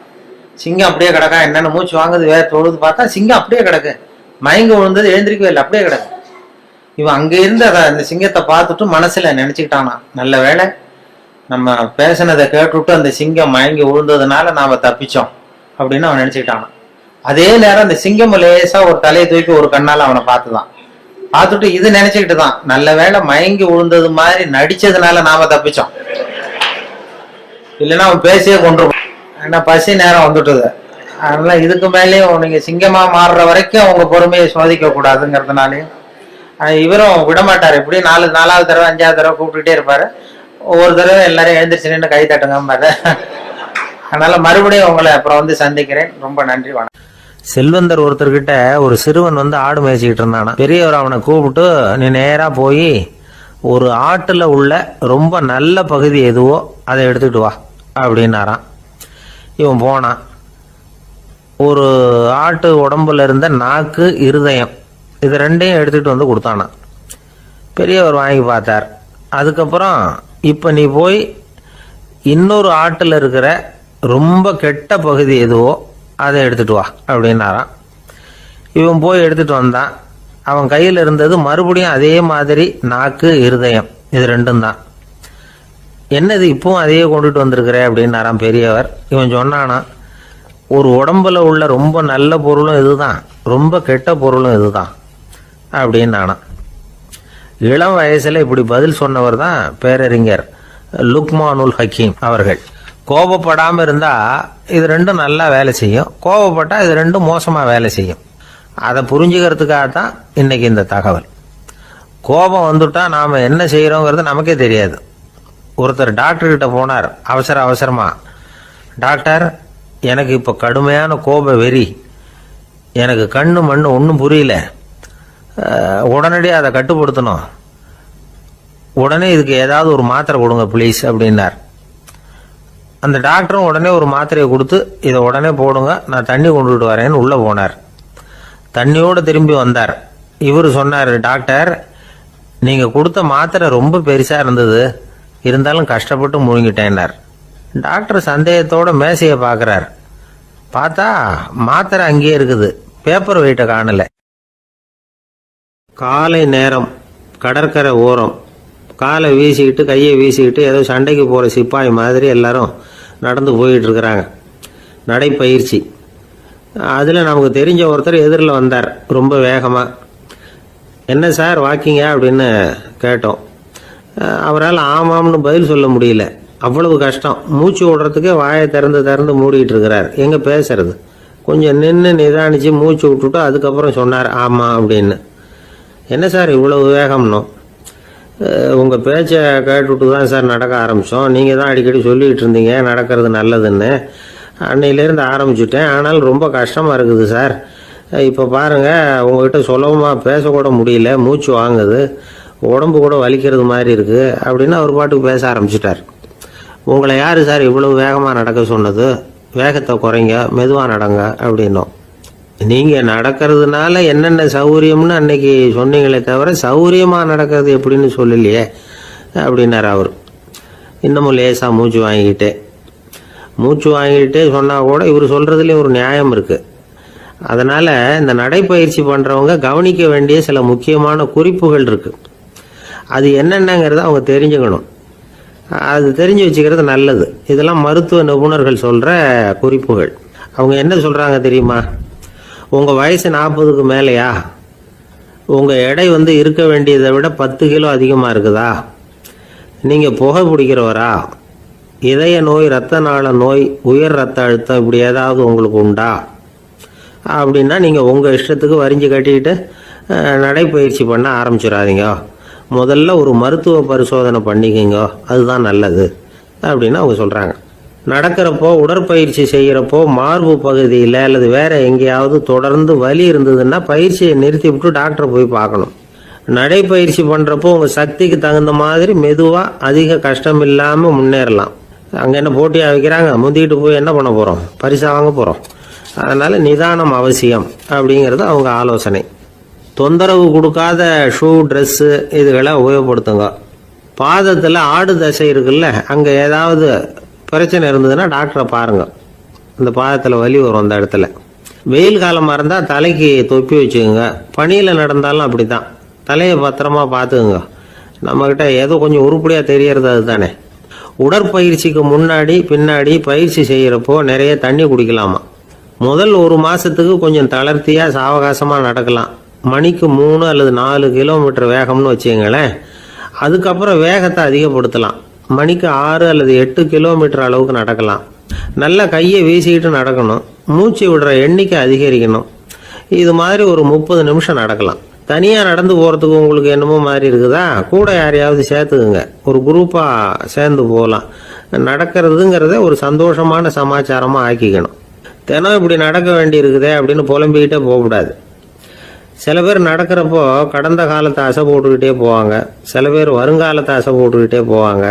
சிங்கம் அப்படியே கிடக்கா. என்னென்ன மூச்சு வாங்குது, வேற தொழுது பார்த்தா சிங்கம் அப்படியே கிடக்கு, மயங்க விழுந்தது, எழுந்திரிக்கவே இல்லை, அப்படியே கிடக்கு. இவன் அங்க இருந்து அந்த சிங்கத்தை பார்த்துட்டு மனசுல நினைச்சுக்கிட்டானா, நல்ல வேளை நம்ம பேசினதை கேட்டுவிட்டு அந்த சிங்கம் மயங்கி விழுந்ததுனால நாம தப்பிச்சோம் அப்படின்னு அவன் நினைச்சுக்கிட்டானா. அதே நேரம் அந்த சிங்கம் லேசா ஒரு தலையை தூக்கி ஒரு கண்ணால அவனை பார்த்துட்டு இது நினைச்சுக்கிட்டு தான், நல்ல வேளை மயங்கி விழுந்தது மாதிரி நடிச்சதுனால நாம தப்பிச்சோம், இல்லைன்னா அவன் பேசியே கொண்டிருப்பான். ஏன்னா பசி நேரம் வந்துட்டுது. அதனால இதுக்கு மேலேயும் நீங்க சிங்கமா மாறுற வரைக்கும் உங்க பொறுமையை சோதிக்க கூடாதுங்கிறதுனாலையும் இவரும் விடமாட்டாரு. இப்படி 4வது தடவை 5வது தடவை கூப்பிட்டுட்டே இருப்பாரு. ஒவ்வொரு தடவை எல்லாரும் எழுந்திரிச்சு நின்று கை தட்டுங்க. அதனால மறுபடியும் உங்களை அப்புறம் வந்து சந்திக்கிறேன். ரொம்ப நன்றி, வணக்கம். செல்வந்தர் ஒருத்தர்கிட்ட ஒரு சிறுவன் வந்து ஆடு மேய்ச்சிக்கிட்டு இருந்தானா. பெரியவர் அவனை கூப்பிட்டு, நீ நேரா போய் ஒரு ஆட்டுல உள்ள ரொம்ப நல்ல பகுதி எதுவோ அதை எடுத்துக்கிட்டு வா அப்படின்னாரான். இவன் போனான். ஒரு ஆட்டு உடம்புல இருந்த நாக்கு, இருதயம், இது ரெண்டையும் எடுத்துகிட்டு வந்து கொடுத்தானா. பெரியவர் வாங்கி பார்த்தார். அதுக்கப்புறம் இப்போ நீ போய் இன்னொரு ஆட்டில் இருக்கிற ரொம்ப கெட்ட பகுதி எதுவோ அதை எடுத்துகிட்டு வா அப்படின்னாரான். இவன் போய் எடுத்துகிட்டு வந்தான். அவன் கையில் இருந்தது மறுபடியும் அதே மாதிரி நாக்கு, இருதயம், இது ரெண்டும் தான். என்னது இப்பவும் அதையே கொண்டுட்டு வந்திருக்கிற அப்படின்னாரான் பெரியவர். இவன் சொன்னானா, ஒரு உடம்புல உள்ள ரொம்ப நல்ல பொருளும் இதுதான், ரொம்ப கெட்ட பொருளும் இதுதான் அப்படின்னானா. இளம் வயசுல இப்படி பதில் சொன்னவர் தான் பேரறிஞர் லுக்மானுல் ஹக்கீம் அவர்கள். கோபப்படாம இருந்தா இது ரெண்டும் நல்லா வேலை செய்யும், கோபப்பட்டா இது ரெண்டும் மோசமா வேலை செய்யும். அதை புரிஞ்சுக்கிறதுக்காக தான் இன்னைக்கு இந்த தகவல். கோபம் வந்துட்டா நாம என்ன செய்யறோங்கிறது நமக்கே தெரியாது. ஒருத்தர் டாக்டர் கிட்ட போனார் அவசரமா, டாக்டர் எனக்கு இப்போ கடுமையான கோப வெறி, எனக்கு கண்ணு மண்ணு ஒன்றும் புரியல, உடனடியாக அதை கட்டுப்படுத்தணும், உடனே இதுக்கு ஏதாவது ஒரு மாத்திரை கொடுங்க ப்ளீஸ் அப்படின்னார். அந்த டாக்டரும் உடனே ஒரு மாத்திரையை கொடுத்து, இதை உடனே போடுங்க, நான் தண்ணி கொண்டுட்டு வரேன்னு உள்ளே போனார். தண்ணியோடு திரும்பி வந்தார். இவர் சொன்னார், டாக்டர் நீங்கள் கொடுத்த மாத்திரை ரொம்ப பெருசாக இருந்தது, இருந்தாலும் கஷ்டப்பட்டு முழுங்கிட்டேன்னார். டாக்டர் சந்தேகத்தோட மேசையை பார்க்குறார். பார்த்தா மாத்திரை அங்கேயே இருக்குது, பேப்பர் வெயிட்டை காணல. காலை நேரம், கடற்கரை ஓரம், காலை வீசிக்கிட்டு கையை வீசிக்கிட்டு ஏதோ சண்டைக்கு போகிற சிப்பாய் மாதிரி எல்லாரும் நடந்து போயிட்டு இருக்கிறாங்க. நடைப்பயிற்சி. அதில் நமக்கு தெரிஞ்ச ஒருத்தர் எதிரில் வந்தார் ரொம்ப வேகமாக. என்ன சார் வாக்கிங்க அப்படின்னு கேட்டோம். அவரால் ஆமாம்னு பதில் சொல்ல முடியல. அவ்வளவு கஷ்டம். மூச்சு விடுறதுக்கே வாயை திறந்து மூடிட்டு இருக்கிறார். எங்கே பேசுறது? கொஞ்சம் நின்று நிதானித்து மூச்சு விட்டுட்டு அதுக்கப்புறம் சொன்னார் ஆமாம் அப்படின்னு. என்ன சார் இவ்வளவு வேகம்னோ? உங்கள் பேச்சை கேட்டுவிட்டு தான் சார் நடக்க ஆரம்பித்தோம். நீங்கள் தான் அடிக்கடி சொல்லிகிட்டு இருந்தீங்க நடக்கிறது நல்லதுன்னு. அன்னையிலேருந்து ஆரம்பிச்சுட்டேன். ஆனாலும் ரொம்ப கஷ்டமாக இருக்குது சார். இப்போ பாருங்கள், உங்கள்கிட்ட சுலபமாக பேசக்கூட முடியல, மூச்சு வாங்குது, உடம்பு கூட வலிக்கிறது மாதிரி இருக்குது அப்படின்னு அவர் பாட்டுக்கு பேச ஆரம்பிச்சிட்டார். உங்களை யார் சார் இவ்வளவு வேகமாக நடக்க சொன்னது? வேகத்தை குறைங்க, மெதுவாக நடங்க அப்படின்னோம். நீங்கள் நடக்கிறதுனால என்னென்ன சௌகரியம்னு அன்னைக்கு சொன்னீங்களே தவிர சௌகரியமாக நடக்கிறது எப்படின்னு சொல்லலையே அப்படின்னார் அவர். இன்னமும் லேசாக மூச்சு வாங்கிக்கிட்டே சொன்னால் கூட இவர் சொல்கிறதுலேயும் ஒரு நியாயம் இருக்குது. அதனால் இந்த நடைப்பயிற்சி பண்ணுறவங்க கவனிக்க வேண்டிய சில முக்கியமான குறிப்புகள் இருக்குது. அது என்னென்னங்கிறத அவங்க தெரிஞ்சுக்கணும். அது தெரிஞ்சு வச்சுக்கிறது நல்லது. இதெல்லாம் மருத்துவ நிபுணர்கள் சொல்கிற குறிப்புகள். அவங்க என்ன சொல்கிறாங்க தெரியுமா? உங்கள் வயசு 40க்கு மேலேயா? உங்கள் எடை இருக்க வேண்டியதை விட 10 கிலோ அதிகமாக இருக்குதா? நீங்கள் புகை பிடிக்கிறவரா? இதய நோய், இரத்த நாள நோய், உயர் ரத்த அழுத்தம் இப்படி ஏதாவது உங்களுக்கு உண்டா? அப்படின்னா நீங்கள் உங்கள் இஷ்டத்துக்கு வரிஞ்சு கட்டிக்கிட்டு நடைப்பயிற்சி பண்ண ஆரம்பிச்சிடாதீங்க. முதல்ல ஒரு மருத்துவ பரிசோதனை பண்ணிக்கோங்க, அதுதான் நல்லது அப்படின்னு அவங்க சொல்கிறாங்க. நடக்கிறப்போ, உடற்பயிற்சி செய்கிறப்போ மார்பு பகுதியில் அல்லது வேறு எங்கேயாவது தொடர்ந்து வலி இருந்ததுன்னா பயிற்சியை நிறுத்தி விட்டு டாக்டரை போய் பார்க்கணும். நடைப்பயிற்சி பண்ணுறப்போ உங்கள் சக்திக்கு தகுந்த மாதிரி மெதுவாக அதிக கஷ்டம் இல்லாமல் முன்னேறலாம். அங்கே என்ன போட்டியாக வைக்கிறாங்க? முந்திக்கிட்டு போய் என்ன பண்ண போகிறோம்? பரிசா வாங்க போகிறோம். அதனால் நிதானம் அவசியம் அப்படிங்கிறது அவங்க ஆலோசனை. தொந்தரவு கொடுக்காத ஷூ, ட்ரெஸ்ஸு இதுகளை உபயோகப்படுத்துங்க. பாதத்தில் ஆடு தசை இருக்குல்ல, அங்கே ஏதாவது பிரச்சனை இருந்ததுன்னா டாக்டரை பாருங்கள். இந்த பாதத்தில் வலி வரும் அந்த இடத்துல. வெயில் காலமாக இருந்தால் தலைக்கு தொப்பி வச்சுக்கோங்க. பனியில் நடந்தாலும் அப்படி தான். தலையை பத்திரமா பார்த்துக்குங்க. நம்மக்கிட்ட ஏதோ கொஞ்சம் உருப்படியாக தெரியறது அது தானே. உடற்பயிற்சிக்கு முன்னாடி பின்னாடி பயிற்சி செய்கிறப்போ நிறைய தண்ணி குடிக்கலாமா. முதல் 1 மாதத்துக்கு கொஞ்சம் தளர்த்தியாக சாவகாசமாக நடக்கலாம். மணிக்கு 3 அல்லது 4 கிலோமீட்டர் வேகம்னு வச்சுங்களேன். அதுக்கப்புறம் வேகத்தை அதிகப்படுத்தலாம். மணிக்கு 6 அல்லது 8 கிலோமீட்டர் அளவுக்கு நடக்கலாம். நல்லா கையை வீசிக்கிட்டு நடக்கணும். மூச்சு விடுற எண்ணிக்கை அதிகரிக்கணும். இது மாதிரி ஒரு 30 நிமிஷம் நடக்கலாம். தனியாக நடந்து போகிறதுக்கு உங்களுக்கு என்னமோ மாதிரி இருக்குதா? கூட யாரையாவது சேர்த்துக்குங்க. ஒரு குரூப்பாக சேர்ந்து போகலாம். நடக்கிறதுங்கிறத ஒரு சந்தோஷமான சமாச்சாரமாக ஆக்கிக்கணும். தினம் இப்படி நடக்க வேண்டி இருக்குதே அப்படின்னு புலம்பிக்கிட்டே போகக்கூடாது. சில பேர் நடக்கிறப்போ கடந்த காலத்தை அசை போட்டுக்கிட்டே போவாங்க. சில பேர் வருங்காலத்தை அசை போட்டுக்கிட்டே போவாங்க.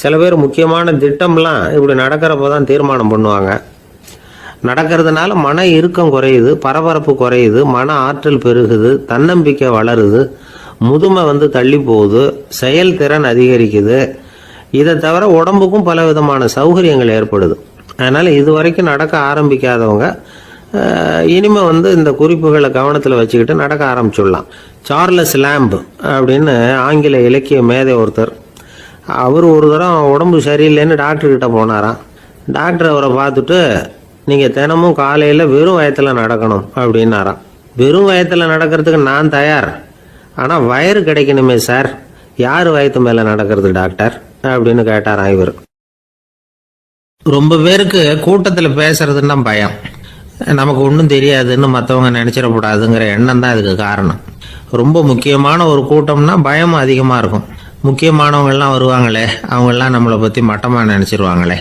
சில பேர் முக்கியமான திட்டம்லாம் இப்படி நடக்கிறப்போ தான் தீர்மானம் பண்ணுவாங்க. நடக்கிறதுனால மன இறுக்கம் குறையுது, பரபரப்பு குறையுது, மன ஆற்றல் பெருகுது, தன்னம்பிக்கை வளருது, முதுமை தள்ளி போகுது, செயல்திறன் அதிகரிக்குது. இதை தவிர உடம்புக்கும் பல விதமான சௌகரியங்கள் ஏற்படுது. அதனால் இது வரைக்கும் நடக்க ஆரம்பிக்காதவங்க இனிமே இந்த குறிப்புகளை கவனத்தில் வச்சுக்கிட்டு நடக்க ஆரம்பிச்சுடலாம். சார்லஸ் லேம்ப் அப்படின்னு ஆங்கில இலக்கிய மேதை ஒருத்தர். அவர் ஒரு தரம் உடம்பு சரியில்லைன்னு டாக்டர்கிட்ட போனாராம். டாக்டர் அவரை பார்த்துட்டு, நீங்கள் தினமும் காலையில் வெறும் வயத்தில் நடக்கணும் அப்படின்னாராம். வெறும் வயத்தில் நடக்கிறதுக்கு நான் தயார், ஆனால் வயிறு கிடைக்கணுமே சார். யார் வயத்து மேலே நடக்கிறது டாக்டர் அப்படின்னு கேட்டாராம் இவர். ரொம்ப பேருக்கு கூட்டத்தில் பேசுறதுன்னா பயம். நமக்கு ஒன்றும் தெரியாதுன்னு மற்றவங்க நினச்சிடக்கூடாதுங்கிற எண்ணம் தான் இதுக்கு காரணம். ரொம்ப முக்கியமான ஒரு கூட்டம்னா பயம் அதிகமாக இருக்கும். முக்கியமானவங்கள்லாம் வருவாங்களே, அவங்கெல்லாம் நம்மளை பற்றி மட்டமாக நினச்சிருவாங்களே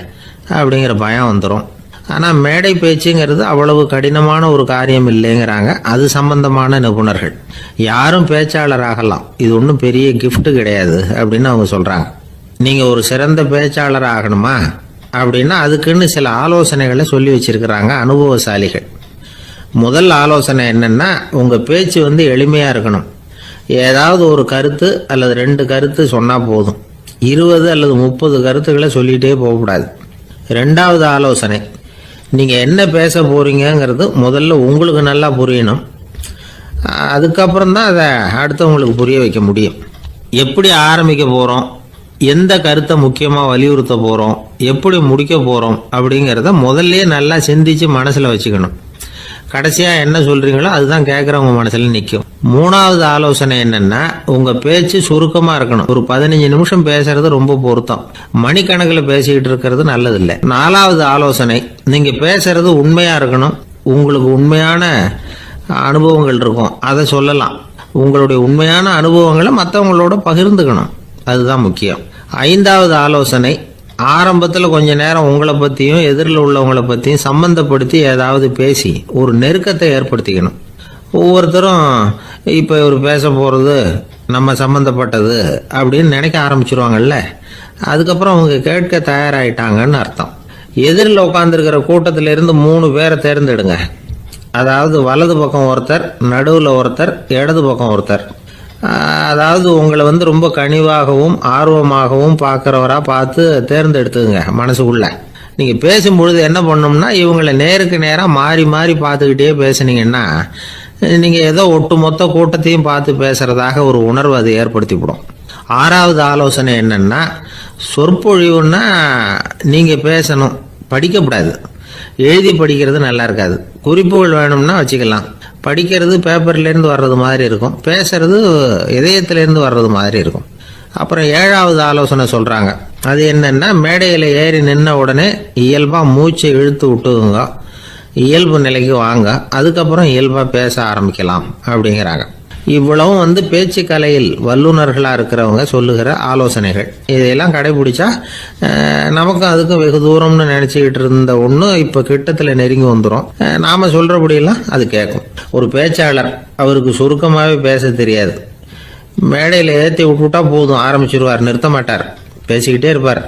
அப்படிங்கிற பயம் வந்துடும். ஆனால் மேடை பேச்சுங்கிறது அவ்வளவு கடினமான ஒரு காரியம் இல்லைங்கிறாங்க அது சம்பந்தமான நிபுணர்கள். யாரும் பேச்சாளர் ஆகலாம், இது ஒன்றும் பெரிய கிஃப்ட் கிடையாது அப்படின்னு அவங்க சொல்கிறாங்க. நீங்கள் ஒரு சிறந்த பேச்சாளர் ஆகணுமா அப்படின்னா அதுக்குன்னு சில ஆலோசனைகளை சொல்லி வச்சிருக்கிறாங்க அனுபவசாலிகள். முதல் ஆலோசனை என்னன்னா, உங்கள் பேச்சு எளிமையாக இருக்கணும். ஏதாவது ஒரு கருத்து அல்லது 2 கருத்து சொன்னால் போதும். 20 அல்லது 30 கருத்துக்களை சொல்லிகிட்டே போகக்கூடாது. 2வது ஆலோசனை, நீங்கள் என்ன பேச போகிறீங்கிறது முதல்ல உங்களுக்கு நல்லா புரியணும். அதுக்கப்புறம் தான் அதை அடுத்தவங்களுக்கு புரிய வைக்க முடியும். எப்படி ஆரம்பிக்க போகிறோம், எந்த கருத்தை முக்கியமாக வலியுறுத்த போகிறோம், எப்படி முடிக்க போகிறோம் அப்படிங்கிறத முதல்ல நல்லா சிந்திச்சு மனசில் வச்சுக்கணும். கடைசியா என்ன சொல்றீங்களோ அதுதான் கேட்கறவங்க மனசுல நிக்கும். மூணாவது ஆலோசனை என்னன்னா, உங்க பேச்சு சுருக்கமா இருக்கணும். ஒரு 15 நிமிஷம் பேசுறது ரொம்ப பொருத்தம். மணிக்கணக்கில் பேசிக்கிட்டு இருக்கிறது நல்லது இல்லை. நாலாவது ஆலோசனை, நீங்க பேசுறது உண்மையா இருக்கணும். உங்களுக்கு உண்மையான அனுபவங்கள் இருக்கும், அதை சொல்லலாம். உங்களுடைய உண்மையான அனுபவங்களை மற்றவங்களோட பகிர்ந்துக்கணும், அதுதான் முக்கியம். ஐந்தாவது ஆலோசனை, ஆரம்பத்தில் கொஞ்ச நேரம் உங்களை பற்றியும் எதிரில் உள்ளவங்களை பற்றியும் சம்பந்தப்படுத்தி ஏதாவது பேசி ஒரு நெருக்கத்தை ஏற்படுத்திக்கணும். ஒவ்வொருத்தரும் இப்போ இவர் பேச போகிறது நம்ம சம்பந்தப்பட்டது அப்படின்னு நினைக்க ஆரம்பிச்சிருவாங்கல்ல, அதுக்கப்புறம் அவங்க கேட்க தயாராகிட்டாங்கன்னு அர்த்தம். எதிரில் உட்காந்துருக்கிற கூட்டத்திலிருந்து 3 பேரை தேர்ந்தெடுங்க. அதாவது வலது பக்கம் ஒருத்தர், நடுவில் ஒருத்தர், இடது பக்கம் ஒருத்தர். அதாவது உங்களை ரொம்ப கனிவாகவும் ஆர்வமாகவும் பார்க்குறவரா பார்த்து தேர்ந்தெடுத்துங்க மனசுக்குள்ள. நீங்கள் பேசும்பொழுது என்ன பண்ணணும்னா, இவங்களை நேருக்கு நேராக மாறி மாறி பார்த்துக்கிட்டே பேசுனீங்கன்னா நீங்கள் ஏதோ ஒட்டுமொத்த கூட்டத்தையும் பார்த்து பேசுகிறதாக ஒரு உணர்வு அது ஏற்படுத்திவிடும். ஆறாவது ஆலோசனை என்னன்னா, சொற்பொழிவுன்னா நீங்கள் பேசணும், படிக்கக்கூடாது. எழுதி படிக்கிறது நல்லா இருக்காது. குறிப்புகள் வேணும்னா வச்சுக்கலாம். படிக்கிறது பேப்பர்லேருந்து வர்றது மாதிரி இருக்கும், பேசுறது இதயத்திலேருந்து வர்றது மாதிரி இருக்கும். அப்புறம் 7வது ஆலோசனை சொல்கிறாங்க. அது என்னன்னா, மேடையில் ஏறி நின்ன உடனே இயல்பாக மூச்சை இழுத்து விட்டுங்க, இயல்பு நிலைக்கு வாங்க, அதுக்கப்புறம் இயல்பாக பேச ஆரம்பிக்கலாம் அப்படிங்கிறாங்க. இவ்வளவும் பேச்சு கலையில் வல்லுநர்களாக இருக்கிறவங்க சொல்லுகிற ஆலோசனைகள். இதையெல்லாம் கடைபிடிச்சா நமக்கும் அதுக்கும் வெகு தூரம்னு நினச்சிக்கிட்டு இருந்த ஒன்று இப்போ கிட்டத்தில் நெருங்கி வந்துடும். நாம் சொல்கிறபடியெல்லாம் அது கேட்கும். ஒரு பேச்சாளர், அவருக்கு சுருக்கமாகவே பேச தெரியாது. மேடையில் ஏற்றி விட்டுவிட்டா போதும், ஆரம்பிச்சிருவார், நிறுத்த மாட்டார், பேசிக்கிட்டே இருப்பார்.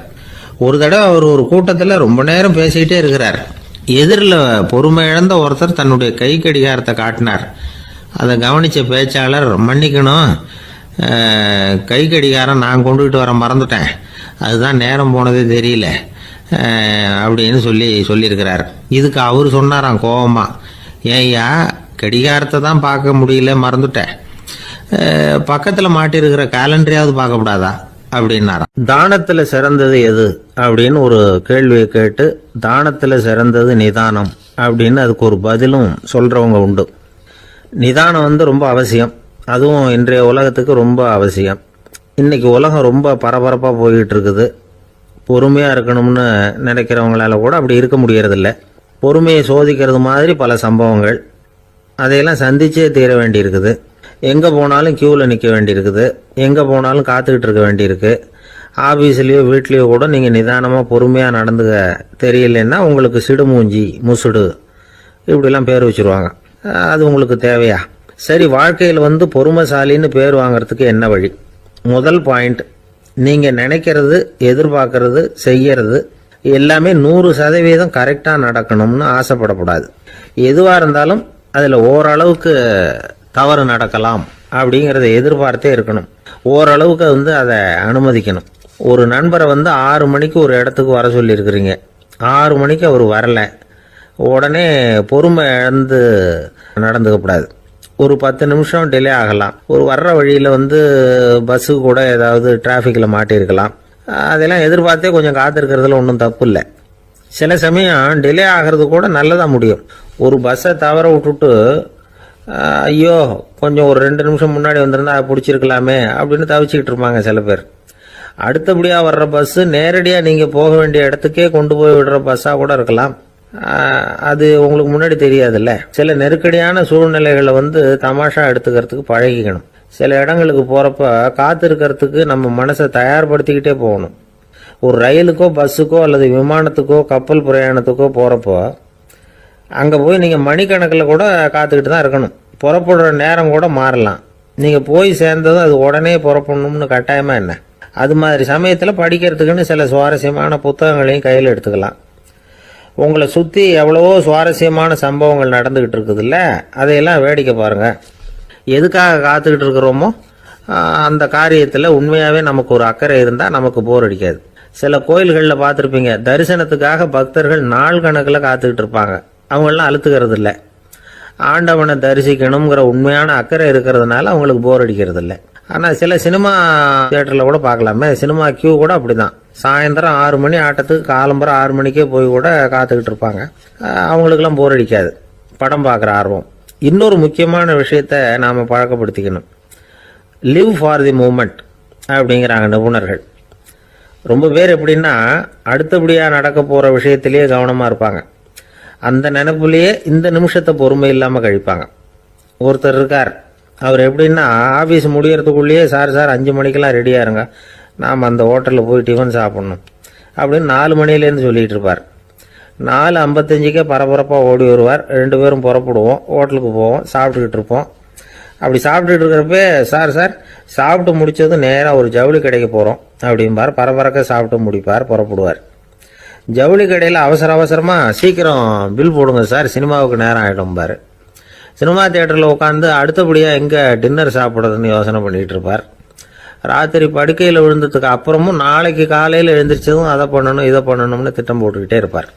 ஒரு தடவை அவர் ஒரு கூட்டத்தில் ரொம்ப நேரம் பேசிக்கிட்டே இருக்கிறார். எதிரில் பொறுமை இழந்த ஒருத்தர் தன்னுடைய கை கடிகாரத்தை காட்டினார். அதை கவனித்த பேச்சாளர், மன்னிக்கணும், கை கடிகாரம் நான் கொண்டுகிட்டு வர மறந்துட்டேன், அதுதான் நேரம் போனதே தெரியல அப்படின்னு சொல்லியிருக்கிறார். இதுக்கு அவர் சொன்னாராம் கோபமா, ஏய்யா கடிகாரத்தை தான் பார்க்க முடியல, மறந்துட்டேன், பக்கத்தில் மாட்டிருக்கிற கேலண்டரையாவது பார்க்கக்கூடாதா அப்படின்னாராம். தானத்தில் சிறந்தது எது அப்படின்னு ஒரு கேள்வியை கேட்டு, தானத்தில் சிறந்தது நிதானம் அப்படின்னு அதுக்கு ஒரு பதிலும் சொல்கிறவங்க உண்டு. நிதானம் ரொம்ப அவசியம், அதுவும் இன்றைய உலகத்துக்கு ரொம்ப அவசியம். இன்றைக்கி உலகம் ரொம்ப பரபரப்பாக போய்கிட்டு இருக்குது. பொறுமையாக இருக்கணும்னு நினைக்கிறவங்களால கூட அப்படி இருக்க முடியறதில்ல. பொறுமையை சோதிக்கிறது மாதிரி பல சம்பவங்கள், அதையெல்லாம் சந்திச்சே தீர வேண்டியிருக்குது. எங்கே போனாலும் க்யூவில் நிற்க வேண்டியிருக்குது, எங்கே போனாலும் காத்துக்கிட்டு இருக்க வேண்டியிருக்கு. ஆஃபீஸ்லேயோ வீட்லேயோ கூட நீங்கள் நிதானமாக பொறுமையாக நடந்துக்க தெரியலன்னா உங்களுக்கு சிடுமூஞ்சி, முசுடு இப்படிலாம் பேர் வச்சுருவாங்க. அது உங்களுக்கு தேவையா? சரி, வாழ்க்கையில் பொறுமைசாலின்னு பேர் வாங்கிறதுக்கு என்ன வழி? முதல் பாயிண்ட், நீங்கள் நினைக்கிறது, எதிர்பார்க்கறது, செய்யறது எல்லாமே 100% கரெக்டாக நடக்கணும்னு ஆசைப்படக்கூடாது. எதுவாக இருந்தாலும் அதில் ஓரளவுக்கு தவறு நடக்கலாம் அப்படிங்கிறத எதிர்பார்த்தே இருக்கணும். ஓரளவுக்கு அதை அனுமதிக்கணும். ஒரு நண்பரை 6 மணிக்கு ஒரு இடத்துக்கு வர சொல்லியிருக்கிறீங்க, 6 மணிக்கு அவர் வரலை, உடனே பொறுமை இழந்து நடந்துக்கக்கூடாது. ஒரு 10 நிமிஷம் டிலே ஆகலாம். ஒரு வர்ற வழியில் பஸ்ஸு கூட ஏதாவது டிராஃபிக்கில் மாட்டியிருக்கலாம். அதெல்லாம் எதிர்பார்த்தே கொஞ்சம் காத்திருக்கிறதுல ஒன்றும் தப்பு இல்லை. சில சமயம் டிலே ஆகிறது கூட நல்லதாக முடியும். ஒரு பஸ்ஸை தவற விட்டுட்டு, ஐயோ கொஞ்சம் ஒரு 2 நிமிஷம் முன்னாடி வந்திருந்தா பிடிச்சிருக்கலாமே அப்படின்னு தவிச்சிக்கிட்டு இருப்பாங்க சில பேர். அடுத்தபடியாக வர்ற பஸ்ஸு நேரடியாக நீங்கள் போக வேண்டிய இடத்துக்கே கொண்டு போய் விடுற பஸ்ஸாக கூட இருக்கலாம். அது உங்களுக்கு முன்னாடி தெரியாதுல்ல. சில நெருக்கடியான சூழ்நிலைகளை தமாஷா எடுத்துக்கிறதுக்கு பழகிக்கணும். சில இடங்களுக்கு போகிறப்ப காத்திருக்கிறதுக்கு நம்ம மனசை தயார்படுத்திக்கிட்டே போகணும். ஒரு ரயிலுக்கோ பஸ்ஸுக்கோ அல்லது விமானத்துக்கோ கப்பல் பிரயாணத்துக்கோ போகிறப்போ அங்கே போய் நீங்கள் மணிக்கணக்கில் கூட காத்துக்கிட்டு தான் இருக்கணும். புறப்படுற நேரம் கூட மாறலாம். நீங்கள் போய் சேர்ந்ததும் அது உடனே புறப்படணும்னு கட்டாயமாக என்ன? அது மாதிரி சமயத்தில் படிக்கிறதுக்குன்னு சில சுவாரஸ்யமான புத்தகங்களையும் கையில் எடுத்துக்கலாம். உங்களை சுற்றி எவ்வளவோ சுவாரஸ்யமான சம்பவங்கள் நடந்துக்கிட்டு இருக்குதுல்ல, அதையெல்லாம் வேடிக்கை பாருங்கள். எதுக்காக காத்துக்கிட்டு இருக்கிறோமோ அந்த காரியத்தில் உண்மையாகவே நமக்கு ஒரு அக்கறை இருந்தால் நமக்கு போர் அடிக்காது. சில கோயில்களில் பார்த்துருப்பீங்க, தரிசனத்துக்காக பக்தர்கள் நாள் கணக்கில் காத்துக்கிட்டு இருப்பாங்க. அவங்களெலாம் அழுத்துக்கிறது இல்லை. ஆண்டவனை தரிசிக்கணுங்கிற உண்மையான அக்கறை இருக்கிறதுனால அவங்களுக்கு போர் அடிக்கிறது இல்லை. ஆனால் சில சினிமா தியேட்டரில் கூட பார்க்கலாமே, சினிமா கியூ கூட அப்படி தான். சாயந்தரம் 6 மணி ஆட்டத்துக்கு காலம்பரம் 6 மணிக்கே போய் கூட காத்துக்கிட்டு இருப்பாங்க. அவங்களுக்கெல்லாம் போர் அடிக்காது. படம் பார்க்குற ஆர்வம். இன்னொரு முக்கியமான விஷயத்த நாம் பழக்கப்படுத்திக்கணும். லிவ் ஃபார் தி மூமெண்ட் அப்படிங்கிறாங்க நிபுணர்கள். ரொம்ப பேர் எப்படின்னா அடுத்தபடியாக நடக்க போகிற விஷயத்திலேயே கவனமாக இருப்பாங்க. அந்த நினைப்புலேயே இந்த நிமிஷத்தை பொறுமை இல்லாமல் கழிப்பாங்க. ஒருத்தர் இருக்கார், அவர் எப்படின்னா ஆஃபீஸ் முடியறதுக்குள்ளேயே சார் 5 மணிக்கெல்லாம் ரெடியாக இருங்க, நாம் அந்த ஹோட்டலில் போய் டிஃபன் சாப்பிட்ணும் அப்படின்னு 4 மணிலேருந்து சொல்லிகிட்டு இருப்பார். 4:55 பரபரப்பாக ஓடி வருவார். 2 பேரும் புறப்படுவோம், ஹோட்டலுக்கு போவோம், சாப்பிட்டுக்கிட்டு இருப்போம். அப்படி சாப்பிட்டுட்டு இருக்கிறப்ப சார் சாப்பிட்டு முடித்ததும் நேராக ஒரு ஜவுளி கடைக்கு போகிறோம் அப்படிம்பார். பரபரக்க சாப்பிட்டு முடிப்பார், புறப்படுவார். ஜவுளி கடையில் அவசரமாக சீக்கிரம் பில் போடுங்க சார், சினிமாவுக்கு நேரம் ஆகிடும்பார். சினிமா தியேட்டரில் உட்காந்து அடுத்தபடியாக எங்கே டின்னர் சாப்பிட்றதுன்னு யோசனை பண்ணிகிட்டு இருப்பார். ராத்திரி படுக்கையில் விழுந்ததுக்கு அப்புறமும் நாளைக்கு காலையில் எழுந்திரிச்சதும் அதை பண்ணணும் இதை பண்ணணும்னு திட்டம் போட்டுக்கிட்டே இருப்பார்.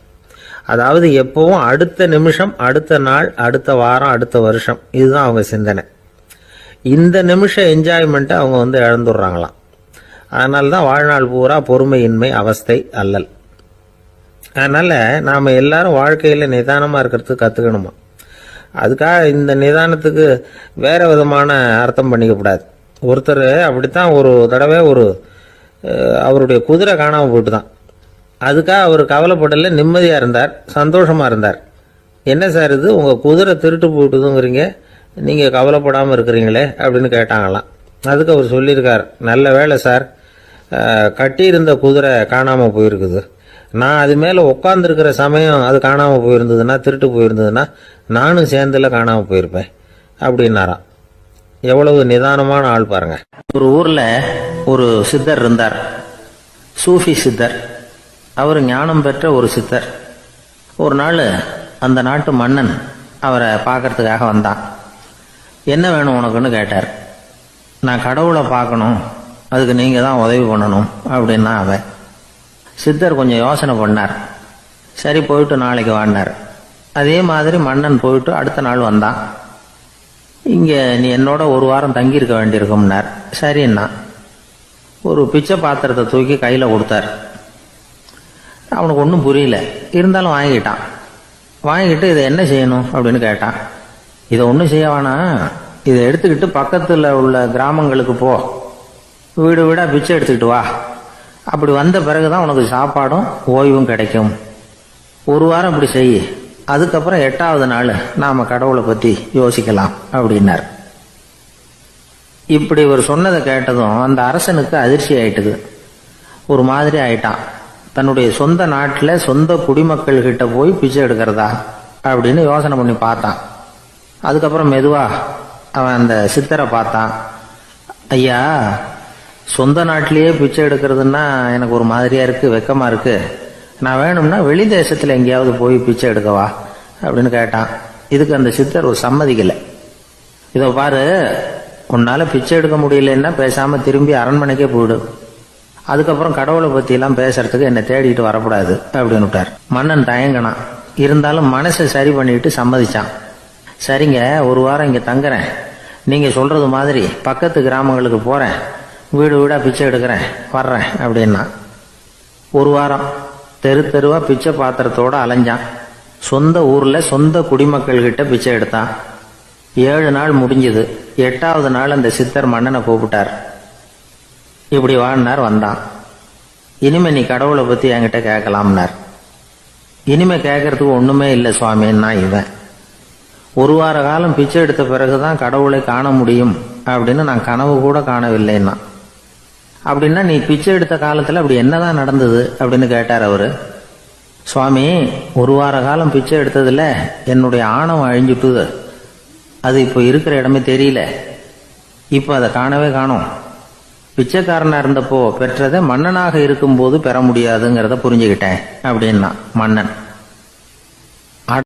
அதாவது எப்பவும் அடுத்த நிமிஷம், அடுத்த நாள், அடுத்த வாரம், அடுத்த வருஷம், இதுதான் அவங்க சிந்தனை. இந்த நிமிஷ என்ஜாய்மெண்ட்டை அவங்க இழந்துடுறாங்களாம். அதனால தான் வாழ்நாள் பூரா பொறுமையின்மை, அவஸ்தை, அல்லல். அதனால் நாம் எல்லாரும் வாழ்க்கையில் நிதானமாக இருக்கிறதுக்கு கற்றுக்கணுமா. அதுக்காக இந்த நிதானத்துக்கு வேறு விதமான அர்த்தம் பண்ணிக்கக்கூடாது. ஒருத்தர் அப்படித்தான் ஒரு தடவை அவருடைய குதிரை காணாமல் போயிட்டு தான். அதுக்காக அவர் கவலைப்படலை, நிம்மதியாக இருந்தார், சந்தோஷமாக இருந்தார். என்ன சார் இது, உங்கள் குதிரை திருட்டு போயிட்டுதுங்கிறீங்க, நீங்கள் கவலைப்படாமல் இருக்கிறீங்களே அப்படின்னு கேட்டாங்களாம். அதுக்கு அவர் சொல்லியிருக்கார், நல்ல வேலை சார், கட்டியிருந்த குதிரை காணாமல் போயிருக்குது. நான் அது மேலே உட்காந்துருக்கிற சமயம் அது காணாமல் போயிருந்ததுன்னா, திருட்டு போயிருந்ததுன்னா நானும் சேர்ந்துல காணாமல் போயிருப்பேன் அப்படின்னாராம். எவ்வளவு நிதானமான ஆள் பாருங்க. ஒரு ஊரில் ஒரு சித்தர் இருந்தார், சூஃபி சித்தர். அவர் ஞானம் பெற்ற ஒரு சித்தர். ஒரு நாள் அந்த நாட்டு மன்னன் அவரை பார்க்கறதுக்காக வந்தான். என்ன வேணும் உனக்குன்னு கேட்டார். நான் கடவுளை பார்க்கணும், அதுக்கு நீங்கள் தான் உதவி பண்ணணும் அப்படின்னா அவன். சித்தர் கொஞ்சம் யோசனை பண்ணார். சரி, போயிட்டு நாளைக்கு வாடினார். அதே மாதிரி மன்னன் போயிட்டு அடுத்த நாள் வந்தான். இங்கே நீ என்னோட ஒரு வாரம் தங்கியிருக்க வேண்டியிருக்கும்னார். சரின்னா ஒரு பிச்சை பாத்திரத்தை தூக்கி கையில் கொடுத்தார். அவனுக்கு ஒன்றும் புரியல, இருந்தாலும் வாங்கிக்கிட்டான். வாங்கிக்கிட்டு இதை என்ன செய்யணும் அப்படின்னு கேட்டான். இதை ஒன்றும் செய்ய வேணாம், இதை எடுத்துக்கிட்டு பக்கத்தில் உள்ள கிராமங்களுக்கு போ, வீடு வீடாக பிச்சை எடுத்துக்கிட்டு வா. அப்படி வந்த பிறகுதான் உனக்கு சாப்பாடும் ஓய்வும் கிடைக்கும். ஒரு வாரம் இப்படி செய், அதுக்கப்புறம் 8வது நாள் நாம் கடவுளை பற்றி யோசிக்கலாம் அப்படின்னார். இப்படி இவர் சொன்னதை கேட்டதும் அந்த அரசனுக்கு அதிர்ச்சி ஆயிட்டுது. ஒரு மாதிரி ஆயிட்டான். தன்னுடைய சொந்த நாட்டில் சொந்த குடிமக்கள்கிட்ட போய் பிச்சை எடுக்கிறதா அப்படின்னு யோசனை பண்ணி பார்த்தான். அதுக்கப்புறம் மெதுவா அவன் அந்த சித்தரை பார்த்தான். ஐயா, சொந்த நாட்டிலேயே பிச்சை எடுக்கிறதுன்னா எனக்கு ஒரு மாதிரியா இருக்கு, வெக்கமா இருக்கு. நான் வேணும்னா வெளி தேசத்தில் எங்கேயாவது போய் பிச்சை எடுக்கவா அப்படின்னு கேட்டான். இதுக்கு அந்த சித்தர் ஒரு சம்மதிக்கலை. இதை பாரு, உன்னால பிச்சை எடுக்க முடியலன்னா பேசாம திரும்பி அரண்மனைக்கே போயிடு, அதுக்கப்புறம் கடவுளை பத்தி எல்லாம் பேசுறதுக்கு என்னை தேடிட்டு வரக்கூடாது அப்படின்னு விட்டார். மன்னன் தயங்கினான், இருந்தாலும் மனசை சரி பண்ணிட்டு சம்மதிச்சான். சரிங்க, ஒரு வாரம் இங்கே தங்குறேன், நீங்கள் சொல்கிறது மாதிரி பக்கத்து கிராமங்களுக்கு போகிறேன், வீடு வீடாக பிச்சை எடுக்கிறேன், வர்றேன் அப்படின்னா. ஒரு வாரம் தெரு தெருவாக பிச்சை பாத்திரத்தோடு அலைஞ்சான். சொந்த ஊரில் சொந்த குடிமக்கள்கிட்ட பிச்சை எடுத்தான். 7 நாள் முடிஞ்சது. 8வது நாள் அந்த சித்தர் மன்னனை கூப்பிட்டார். இப்படி வாழ்னார், வந்தான். இனிமே நீ கடவுளை பற்றி என்கிட்ட கேட்கலாம்னார். இனிமே கேட்கறதுக்கு ஒன்றுமே இல்லை சுவாமின்னா இவன். ஒரு வார காலம் பிச்சை எடுத்த பிறகுதான் கடவுளை காண முடியும் அப்படின்னு நான் கனவு கூட காணவில்லைன்னா. அப்படின்னா நீ பிச்சை எடுத்த காலத்தில் அப்படி என்னதான் நடந்தது அப்படின்னு கேட்டார் அவரு. சுவாமி, ஒரு வார காலம் பிச்சை எடுத்ததுல என்னுடைய ஆணவம் அழிஞ்சுட்டுது. அது இப்போ இருக்கிற இடமே தெரியல. இப்போ அதை காணவே காணோம். பிச்சைக்காரனா இருந்தப்போ பெற்றதை மன்னனாக இருக்கும்போது பெற முடியாதுங்கிறத புரிஞ்சுக்கிட்டேன் அப்படின்னா மன்னன்.